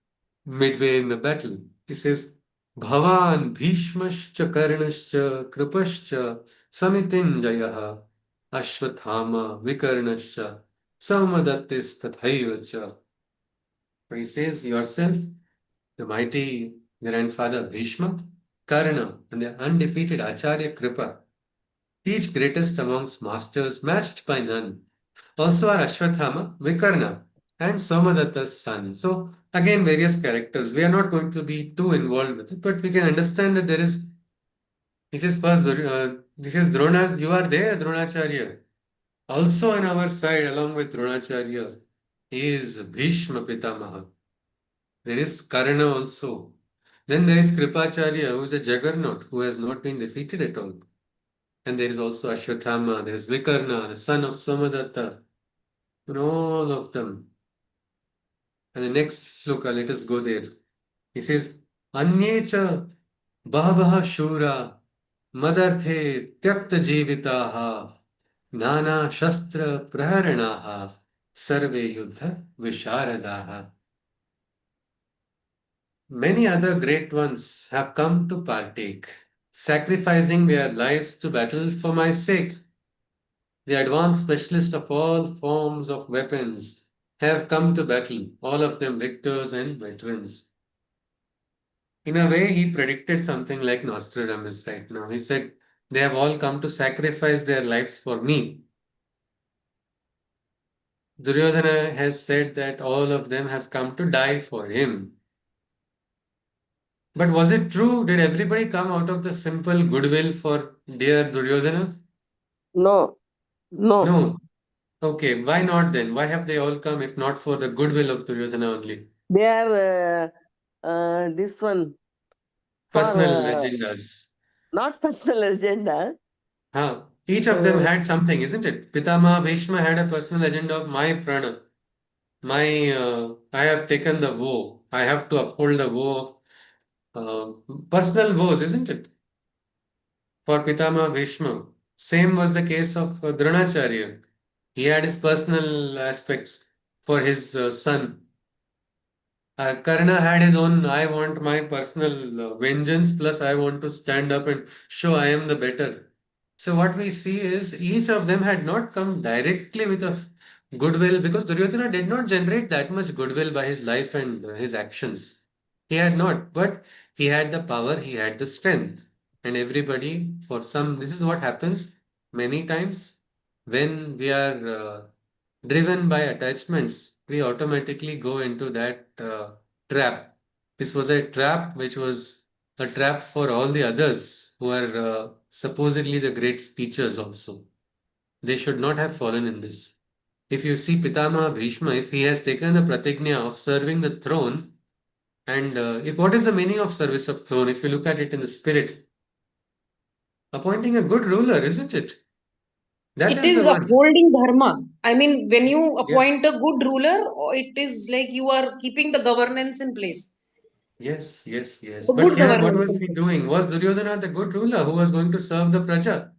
midway in the battle. He says, Bhavan Bhishmascha Karnascha Kripascha Samitinjayaha Ashwathama Vikarnascha Saumadattis Tathaivacha. So he says yourself, the mighty grandfather Bhishma, Karna, and the undefeated Acharya Kripa, each greatest amongst masters, matched by none. Also are Ashwathama, Vikarna, and Somadatta's son. So again, various characters. We are not going to be too involved with it, but we can understand that there is. He says first, he says Drona, you are there, Dronacharya. Also on our side, along with Dronacharya, is Bhishma Pitamaha. There is Karna also. Then there is Kripacharya, who is a juggernaut, who has not been defeated at all. And there is also Ashwathama, there is Vikarna, the son of Somadatta, and all of them. And the next shloka, let us go there. He says, Anyecha Bhavaha Shura Madarthe Tyakta Jivitaha Nana Shastra Praharanaha Sarve Yuddha Visharadaha. Many other great ones have come to partake, sacrificing their lives to battle for my sake. The advanced specialist of all forms of weapons have come to battle, all of them victors and veterans. In a way, he predicted something like Nostradamus right now. He said, they have all come to sacrifice their lives for me. Duryodhana has said that all of them have come to die for him. But was it true? Did everybody come out of the simple goodwill for dear Duryodhana? No, no. No. Okay, why not then? Why have they all come if not for the goodwill of Duryodhana only? They are this one for Personal agendas. not personal agenda. Huh. Each of them Uh, had something, isn't it? Pitama Bhishma had a personal agenda of my prana. I have taken the vow. I have to uphold the vow of personal vows, isn't it? For Pitama Bhishma. Same was the case of Dronacharya. He had his personal aspects for his son. Karna had his own, I want my personal vengeance, plus I want to stand up and show I am the better. So what we see is each of them had not come directly with a goodwill because Duryodhana did not generate that much goodwill by his life and his actions. He had not, but he had the power, he had the strength. And everybody, for some, this is what happens many times when we are driven by attachments, we automatically go into that trap. This was a trap which was a trap for all the others who are supposedly the great teachers also. They should not have fallen in this. If you see Pitama Bhishma, if he has taken the pratignya of serving the throne, and if what is the meaning of service of throne, if you look at it in the spirit, appointing a good ruler, isn't it? That It is the is one. upholding dharma. I mean, when you Yes, appoint a good ruler, it is like you are keeping the governance in place, yes, yes, yes. the But good here, what governance was in he place. doing? Was Duryodhana the good ruler who was going to serve the praja?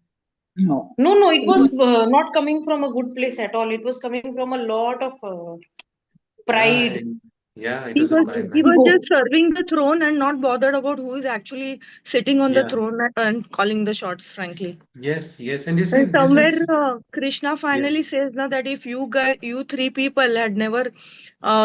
No. No, no, it was no. not coming from a good place at all. It was coming from a lot of Yeah, pride, and yeah, it He was a was pride he man. was ego. just serving the throne and not bothered about who is actually sitting on the Yeah, throne and calling the shots, frankly. yes, yes. And you see, And this somewhere is, Krishna yeah. finally says now that if you three people had never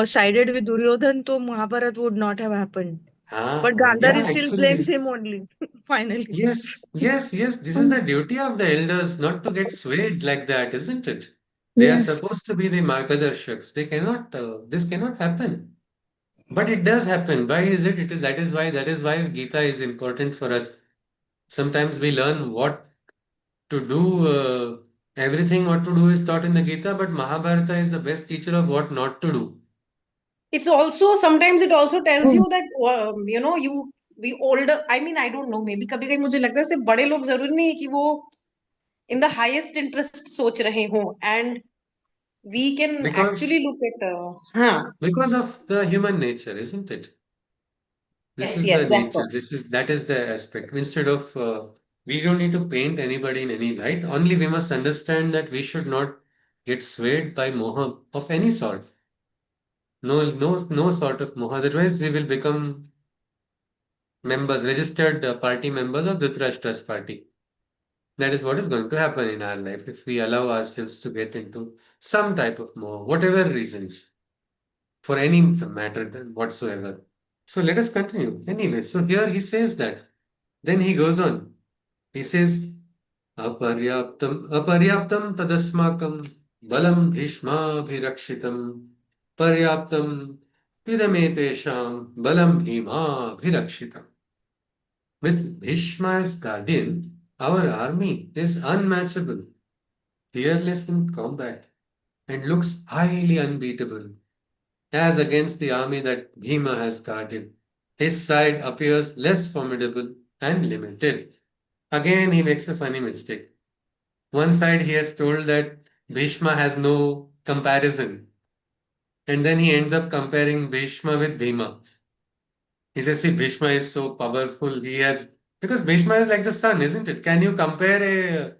sided with Duryodhan, so Mahabharat would not have happened. But Yeah, Gandhari still blames actually, him only, finally. yes, yes, yes. This is the duty of the elders not to get swayed like that, isn't it? They are Yes. supposed to be the margadarshaks. They cannot, this cannot happen. But it does happen. Why is it? It is that is why Gita is important for us. Sometimes we learn what to do. Everything what to do is taught in the Gita, but Mahabharata is the best teacher of what not to do. It's also sometimes it also tells Hmm. you that you we older. I mean, I don't know. Maybe कभी कभी मुझे लगता है सिर्फ बड़े लोग जरूरी नहीं है कि वो in the highest interest सोच रहे हों, and we can actually Because look at हाँ. because of the human nature, isn't it? This Yes, is the yes, that's nature. all. That is the aspect. Instead of We don't need to paint anybody in any light. Only we must understand that we should not get swayed by moha of any sort. No sort of moha. Otherwise, we will become registered party members of Dhritarashtra's party. That is what is going to happen in our life if we allow ourselves to get into some type of moha, whatever reasons, for any matter then whatsoever. So let us continue. Anyway, so here he says that. Then he goes on. He says, अपर्याप्तं तदस्माकं बलं भीष्माभिरक्षितं पर्याप्तं त्विदमेतेषां बलं भीमाभिरक्षितम्. With Bhishma as guardian, our army is unmatchable, fearless in combat, and looks highly unbeatable. As against the army that Bhima has guarded, his side appears less formidable and limited. Again, he makes a funny mistake. One side he has told that Bhishma has no comparison, and then he ends up comparing Bhishma with Bhima. He says, see, Bhishma is so powerful. He has, because Bhishma is like the sun, isn't it? Can you compare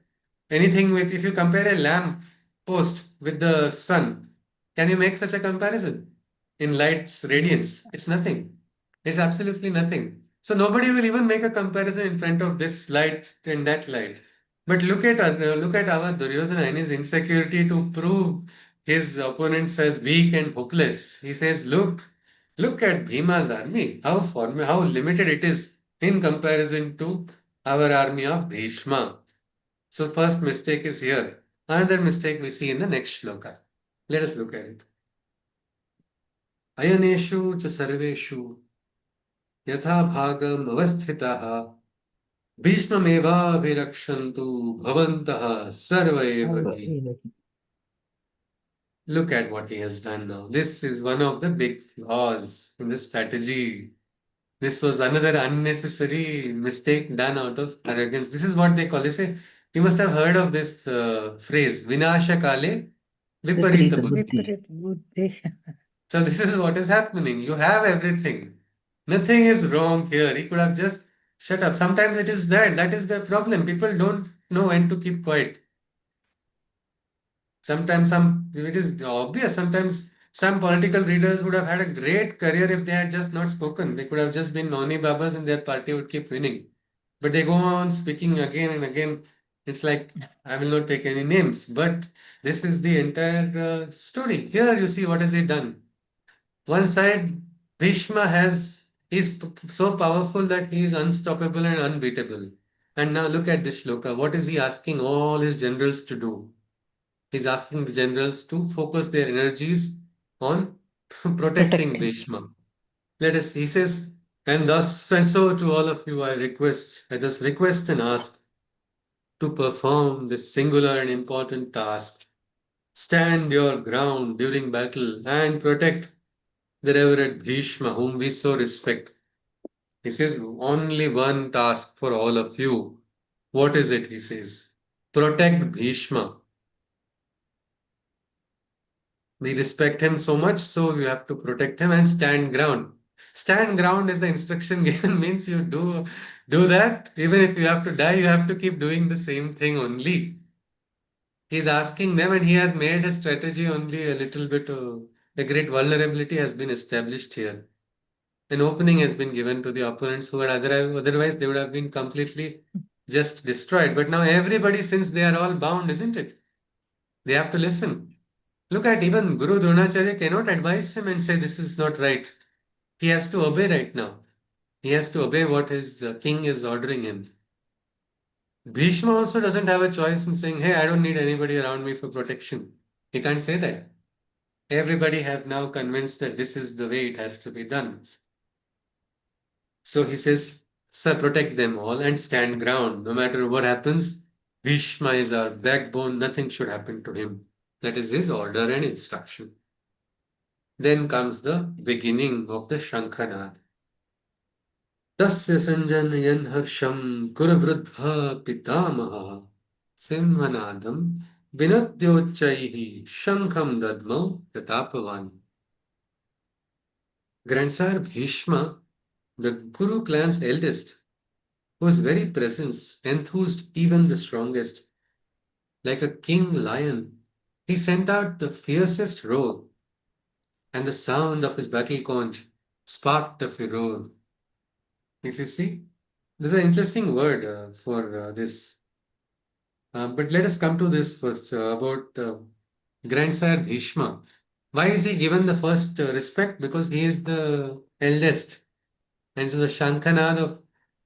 anything with, if you compare a lamp post with the sun, can you make such a comparison in light's radiance? It's nothing. It's absolutely nothing. So nobody will even make a comparison in front of this light and that light. But look at our Duryodhana and his insecurity to prove his opponents as weak and hopeless. He says, look at Bhima's army, how limited it is in comparison to our army of Bhishma. So first mistake is here. Another mistake we see in the next shloka. Let us look at it. Ayaneshu cha sarveshu yatha bhagam avasthitaha Bhishmameva virakshantu bhavantaha sarva eva hi. Look at what he has done now. This is one of the big flaws in the strategy. This was another unnecessary mistake done out of arrogance. This is what they call. They say, you must have heard of this phrase, Vinasha Kale Viparita Buddhi. Viparit buddhi. So this is what is happening. You have everything. Nothing is wrong here. He could have just shut up. Sometimes it is that. That is the problem. People don't know when to keep quiet. Sometimes it is obvious. Sometimes some political leaders would have had a great career if they had just not spoken. They could have just been noni babas and their party would keep winning. But they go on speaking again and again. It's like, I will not take any names, but this is the entire story. Here you see what has he done. One side, Bhishma is so powerful that he is unstoppable and unbeatable. And now look at this shloka. What is he asking all his generals to do? He's asking the generals to focus their energies on protecting Protecting. Bhishma. He says, and thus and so to all of you I thus request and ask to perform this singular and important task. Stand your ground during battle and protect the Reverend Bhishma, whom we so respect. He says, only one task for all of you. What is it? He says, protect Bhishma. We respect him so much, so you have to protect him and stand ground. Stand ground is the instruction given, means you do that. Even if you have to die, you have to keep doing the same thing only. He's asking them, and he has made his strategy only a little bit. A great vulnerability has been established here. An opening has been given to the opponents who had otherwise they would have been completely just destroyed. But now everybody, since they are all bound, isn't it? They have to listen. Look at even Guru Dronacharya cannot advise him and say this is not right. He has to obey right now. He has to obey what his king is ordering him. Bhishma also doesn't have a choice in saying, hey, I don't need anybody around me for protection. He can't say that. Everybody have now convinced that this is the way it has to be done. So he says, sir, protect them all and stand ground. No matter what happens, Bhishma is our backbone. Nothing should happen to him. That is his order and instruction. Then comes the beginning of the Shankhanad. Tasya sanjanayan harsham kuravruddha pitamaha simhanadam vinadyochaihi shankham dadmau pratapavan. Grandsire Bhishma, the Guru clan's eldest, whose very presence enthused even the strongest. Like a king lion, he sent out the fiercest roar, and the sound of his battle conch sparked a furor. If you see, this is an interesting word for this. But let us come to this first about grandsire Bhishma. Why is he given the first respect? Because he is the eldest. And so the Shankanad of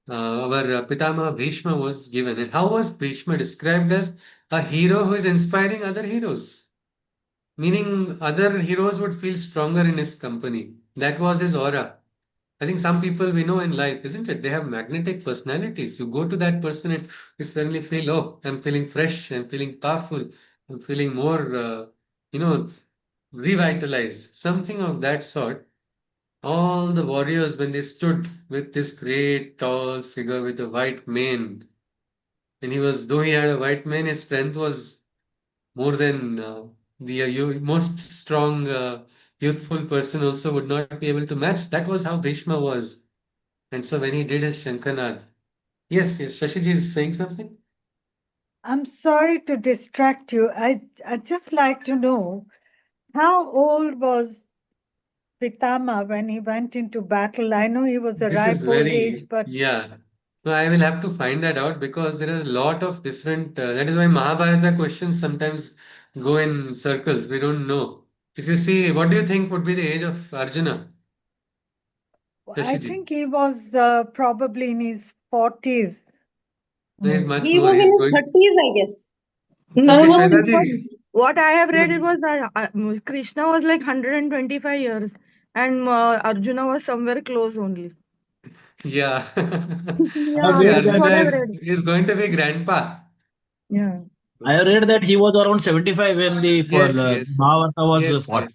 our Pitama Bhishma was given. And how was Bhishma described as a hero who is inspiring other heroes? Meaning other heroes would feel stronger in his company. That was his aura. I think some people we know in life, isn't it? They have magnetic personalities. You go to that person and you suddenly feel, oh, I'm feeling fresh, I'm feeling powerful, I'm feeling more, you know, revitalized. Something of that sort. All the warriors, when they stood with this great tall figure with a white mane, and though he had a white mane, his strength was more than the most strong, youthful person also would not be able to match. That was how Bhishma was. And so when he did his Shankanad, yes, Shashiji is saying something. I'm sorry to distract you. I'd just like to know how old was Pitama when he went into battle? I know he was a This is ripe old age, very, but yeah. No, I will have to find that out because there are a lot of different. That is why Mahabharata questions sometimes go in circles. We don't know. If you see, what do you think would be the age of Arjuna, I Shashiji? think he was probably in his 40s. No, he's Maybe. much He more. was in He's his going. 30s, I guess. No, Okay, no, it Shailaji. was what I have read. It No, was that Krishna was like 125 years, and Arjuna was somewhere close only. yeah. I have Yeah, See, read this is that what Arjuna I've is read. is going to be grandpa. Yeah. I have read that he was around 75 when the Yes, yes, Mahabharata was yes, fought.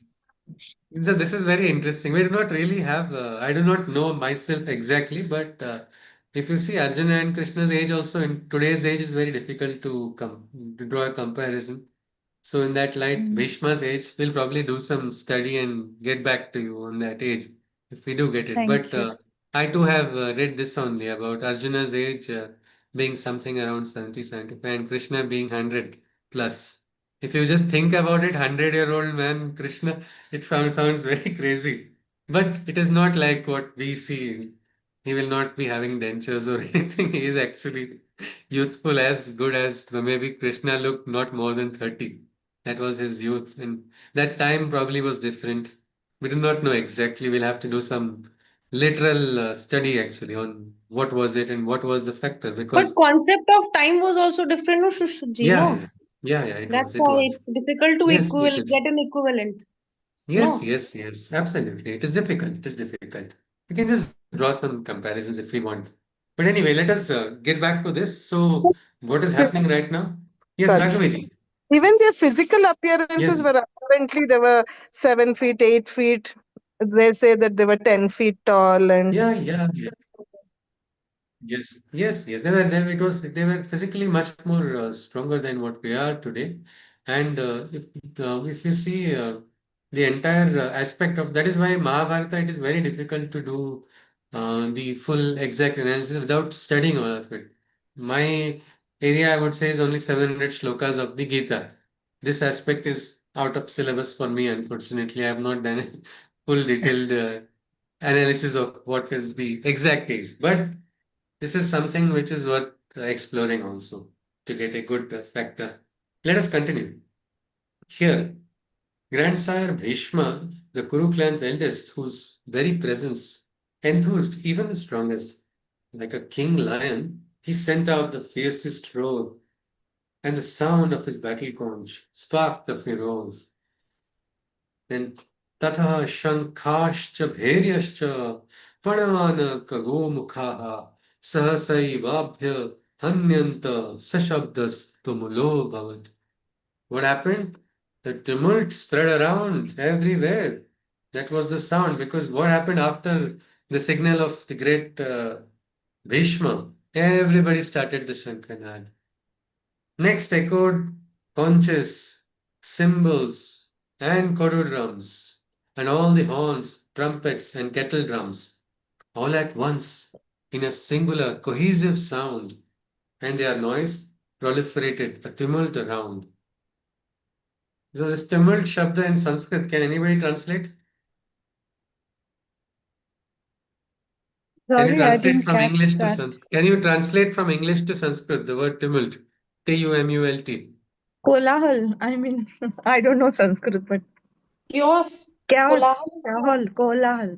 yes. So this is very interesting. We do not really have, I do not know myself exactly, but if you see Arjuna and Krishna's age also in today's age is very difficult to draw a comparison. So in that light, Mm, Bhishma's age, we'll probably do some study and get back to you on that age if we do get it. But thank you. I too have read this only about Arjuna's age being something around 70, 75, and Krishna being 100 plus. If you just think about it, 100-year-old man, Krishna, sounds very crazy. But it is not like what we see. He will not be having dentures or anything. He is actually youthful, as good as maybe Krishna looked not more than 30. That was his youth. And that time probably was different. We do not know exactly. We'll have to do some literal study actually on what was it and what was the factor. But Because, concept of time was also different, no, Shushji, yeah, no? yeah, yeah, it was, That's it why was. it's difficult to Yes, it is. get an equivalent. Yes, No. yes, yes, absolutely. It is difficult. It is difficult. We can just draw some comparisons if we want. But anyway, let us get back to this. So, what is happening right now? Yes, Sorry. Raghaviji. Even their physical Yes, appearances were apparently they were 7 feet, 8 feet. They say that they were 10 feet tall, and yeah, yeah. Yes. They were physically much more stronger than what we are today. And if you see the entire aspect of that is why Mahabharata, it is very difficult to do the full exact analysis without studying all of it. My area, I would say, is only 700 shlokas of the Gita. This aspect is out of syllabus for me, unfortunately. I have not done a full detailed analysis of what is the exact age. But this is something which is worth exploring also to get a good factor. Let us continue. Here, grandsire Bhishma, the Kuru clan's eldest, whose very presence enthused even the strongest, like a king lion, he sent out the fiercest roar, and the sound of his battle conch sparked the furor. And ततः शङ्खाश्च भैर्यश्च प्रणवानकगोमुखाः सहसैवाभ्य हन्यन्त सशब्दस्तुमुलोऽभवत्. What happened? The tumult spread around everywhere. That was the sound because what happened after the signal of the great Bhishma? Everybody started the Shankanad. Next echoed conches, cymbals, and kodo drums, and all the horns, trumpets, and kettle drums, all at once, in a singular, cohesive sound, and their noise proliferated, a tumult around. So this tumult shabda in Sanskrit, can anybody translate? Can you Sorry, I translate didn't from catch English to that. Sanskrit? Can you translate from English to Sanskrit the word tumult? Tumult. Kolahal. I mean, I don't know Sanskrit, but Chaos. chaos. Kolahal is Kohal, chaos. kolahal.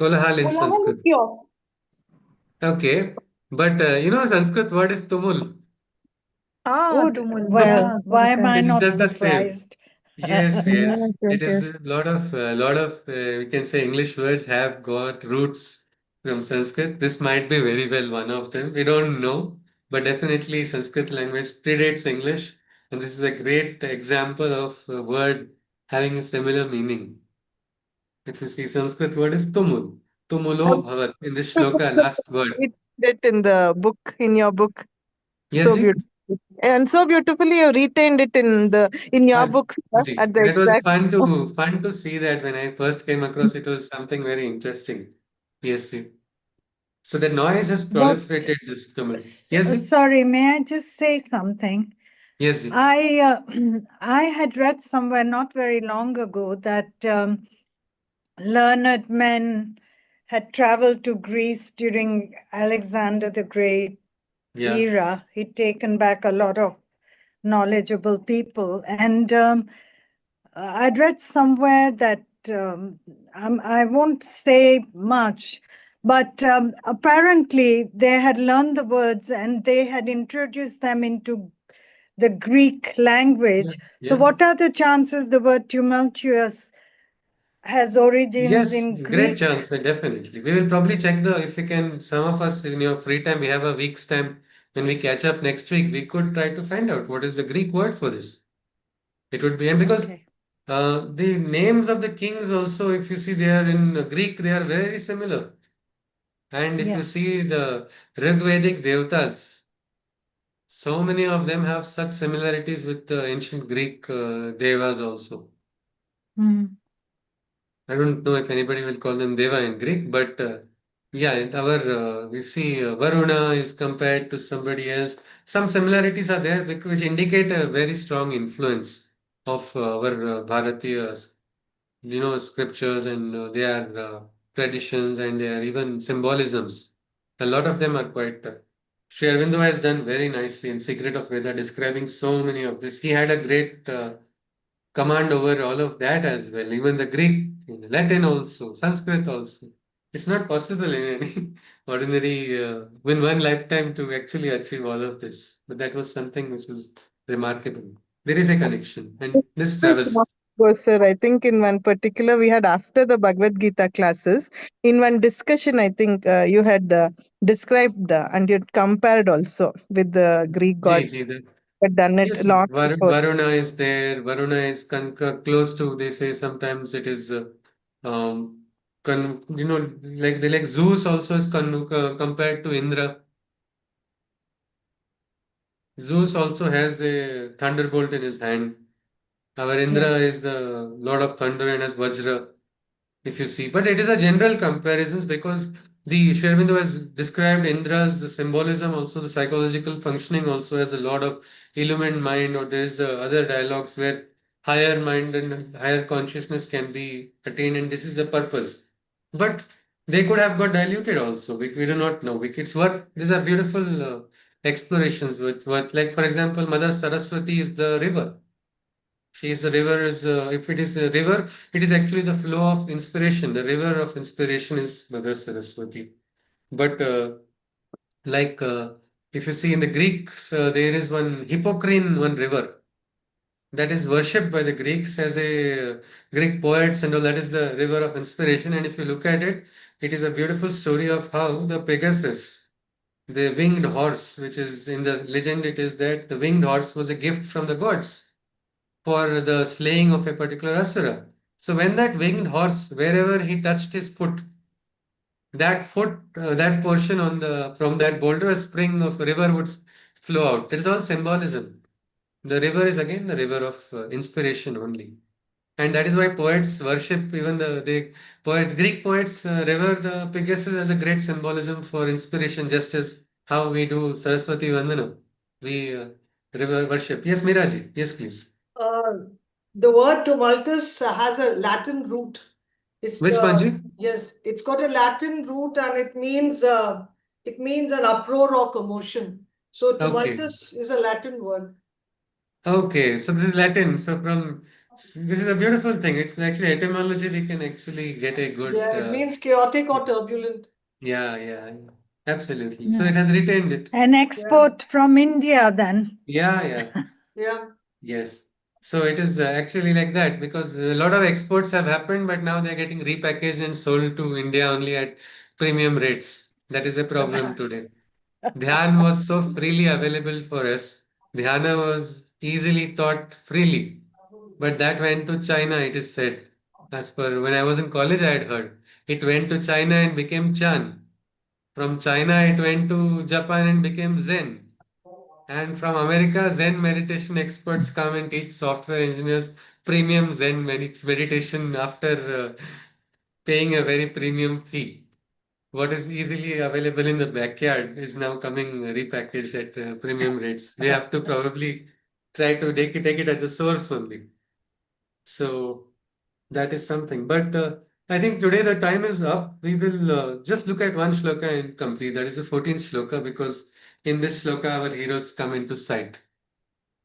Kolahal in Kolahal Sanskrit. is chaos. Okay, but Sanskrit word is tumul. Ah, Oh, tumul. well, Yeah, why am I correct. It's not just the same. surprised? Yes, yes. Yes, yes, It is yes. a lot of we can say English words have got roots from Sanskrit. This might be very well one of them. We don't know, but definitely Sanskrit language predates English, and this is a great example of a word having a similar meaning. If you see Sanskrit word is tumul, tumulo bhavat in this shloka, last word. It it in the book, in your book. Yes, So ji? beautiful. And so beautifully you retained it in your Fun. books, sir, Ji. at the That was exact. fun to see that when I first came across it was something very interesting. Yes, ji. So the noise has What? proliferated this tumult. Yes, ji? Sorry, may I just say something? Yes, ji. I had read somewhere not very long ago that learned men had traveled to Greece during Alexander the Great Yeah. era. He'd taken back a lot of knowledgeable people, and I'd read somewhere that I won't say much, but apparently they had learned the words and they had introduced them into the Greek Yeah. language. So, Yeah. what are the chances the word tumultuous has origins Yes, in great Greek? chance, definitely. We will probably check if we can, some of us in your free time, we have a week's time. When we catch up next week, we could try to find out what is the Greek word for this. It would be, and because Okay. the names of the kings also, if you see, they are in Greek, they are very similar. And if you Yeah. see the Rigvedic Devatas, so many of them have such similarities with the ancient Greek devas also. Mm. I don't know if anybody will call them deva in Greek, but yeah, in our we see Varuna is compared to somebody else. Some similarities are there which indicate a very strong influence of our Bharatiya, scriptures and their traditions and their even symbolisms. A lot of them are quite. Sri Aurobindo has done very nicely in Secret of Veda, describing so many of this. He had a great command over all of that as well, even the Greek, Latin also, Sanskrit also. It's not possible in any ordinary, in one lifetime to actually achieve all of this. But that was something which was remarkable. There is a connection, and this Just travels. one go, sir. I think in one particular we had after the Bhagavad Gita classes, in one discussion, I think you had described and you compared also with the Greek Ji, gods. ji, Had done it yes, long before. Varuna is there. Varuna is close to, they say sometimes it is, um, like Zeus also is compared to Indra. Zeus also has a thunderbolt in his hand. Our Yeah. Indra is the Lord of Thunder and has Vajra, if you see. But it is a general comparisons because the Sri Aurobindo has described Indra's symbolism, also the psychological functioning, also as a Lord of illumined mind, or there is the other dialogues where higher mind and higher consciousness can be attained, and this is the purpose. But they could have got diluted also. We do not know. It's worth. These are beautiful explorations. With what, like for example, Mother Saraswati is the river. She is the river. If it is a river, it is actually the flow of inspiration. The river of inspiration is Mother Saraswati. But like if you see in the Greeks, there is one Hippocrene, one river that is worshipped by the Greeks as a Greek poets and all. That is the river of inspiration. And if you look at it, it is a beautiful story of how the Pegasus, the winged horse, which is in the legend, it is that the winged horse was a gift from the gods for the slaying of a particular asura. So when that winged horse, wherever he touched his foot, that portion on the from that boulder, a spring of a river would flow out. It is all symbolism. The river is again the river of inspiration only. And that is why poets worship even Greek poets revere the Pegasus as a great symbolism for inspiration, just as how we do Saraswati Vandana. We revere worship. Yes, Miraji. Yes, please. The word tumultus has a Latin root. Which Panji? Yes, it's got a Latin root and it means an uproar or commotion. So Okay. tumultus is a Latin word. Okay, so this is Latin. This is a beautiful thing. It's actually etymology. We can actually get a good. Yeah, it means chaotic or turbulent. Yeah, absolutely. So it has retained it. An export from India then. Yeah. Yeah. Yes. So it is actually like that because a lot of exports have happened, but now they're getting repackaged and sold to India only at premium rates. That is a problem today. Dhyan was so freely available for us. Dhyana was easily taught freely. But that went to China, it is said. As per when I was in college, I had heard. It went to China and became Chan. From China, it went to Japan and became Zen. And from America, Zen meditation experts come and teach software engineers premium Zen meditation after paying a very premium fee. What is easily available in the backyard is now coming repackaged at premium rates. We have to probably try to take it at the source only. So that is something. But I think today the time is up. We will just look at one shloka and complete. That is the 14th shloka because in this shloka our heroes come into sight.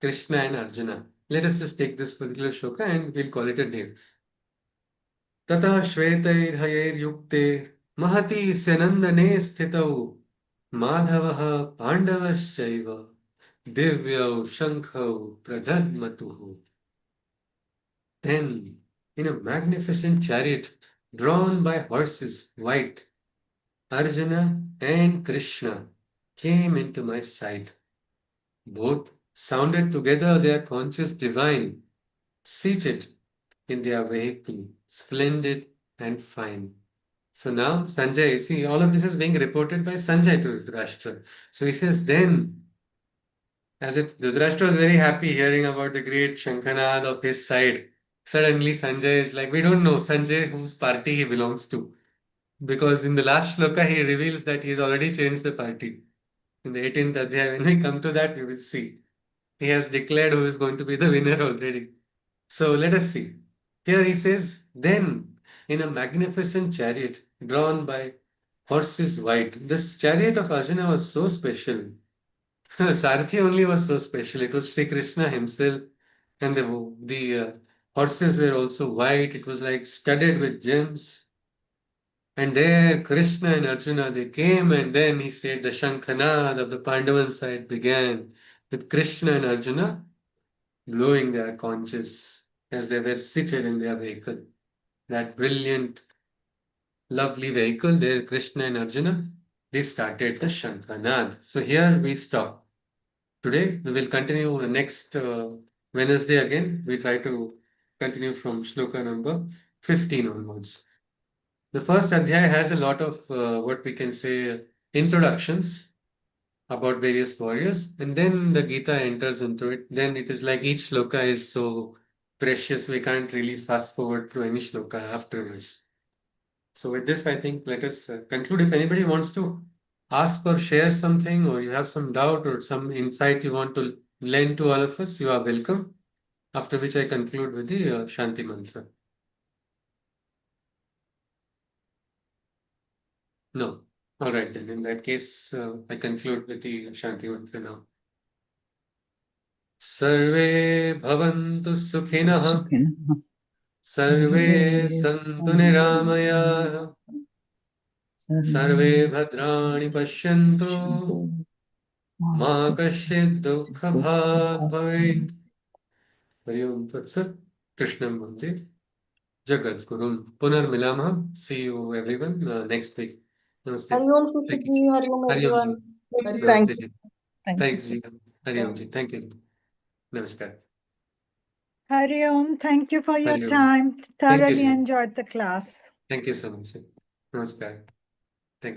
Krishna and Arjuna. Let us just take this particular shloka and we'll call it a day. ततः श्वेतैर्हयैर्युक्ते महति स्यनन्दने स्थितौ माधवः पाण्डवश्चैव दिव्यौ शङ्खौ प्रदध्मतुः. Then, in a magnificent chariot drawn by horses white, Arjuna and Krishna came into my sight. Both sounded together their conscious divine, seated in their vehicle, splendid and fine. So now Sanjay, see, all of this is being reported by Sanjay to Dhritarashtra. So he says, then, as if Dhritarashtra was very happy hearing about the great Shankanad of his side. Suddenly Sanjay is like, we don't know Sanjay whose party he belongs to. Because in the last shloka, he reveals that he's already changed the party. In the 18th Adhyay, when we come to that, we will see. He has declared who is going to be the winner already. So let us see. Here he says, then in a magnificent chariot drawn by horses white. This chariot of Arjuna was so special. Sarathi only was so special. It was Sri Krishna himself, and the horses were also white. It was like studded with gems. And there, Krishna and Arjuna, they came, and then he said the Shankhanad of the Pandavan side began with Krishna and Arjuna blowing their conches as they were seated in their vehicle. That brilliant, lovely vehicle, there, Krishna and Arjuna, they started the Shankhanad. So here we stop. Today we will continue the next Wednesday again. We try to continue from shloka number 15 onwards. The first Adhyay has a lot of what we can say introductions about various warriors, and then the Gita enters into it. Then it is like each shloka is so precious, we can't really fast forward through any shloka afterwards. So, with this, I think let us conclude. If anybody wants to ask or share something, or you have some doubt or some insight you want to lend to all of us, you are welcome. After which, I conclude with the Shanti Mantra. No. All right, then. In that case, I conclude with the Shanti Mantra now. सर्वे भवन्तु सुखिनः सर्वे सन्तु निरामयाः सर्वे भद्राणि पश्यन्तु मा कश्चित् दुःखभाग् भवेत्. हरि ओम तत्सत्. कृष्णं वन्दे जगद्गुरुं. पुनर्मिलामः. See you everyone next week. Namaste. Hari Om Thank Sushrut you. ji, Hari Om Hari Om ji. everyone. Thank Namaste you. ji. Thank you. Thanks ji. Hari Om ji. Thank you. Namaskar. Hari Om, thank you for your Hari Om ji. time. Thank you Thoroughly ji. enjoyed the class. Thank you so much. Namaskar.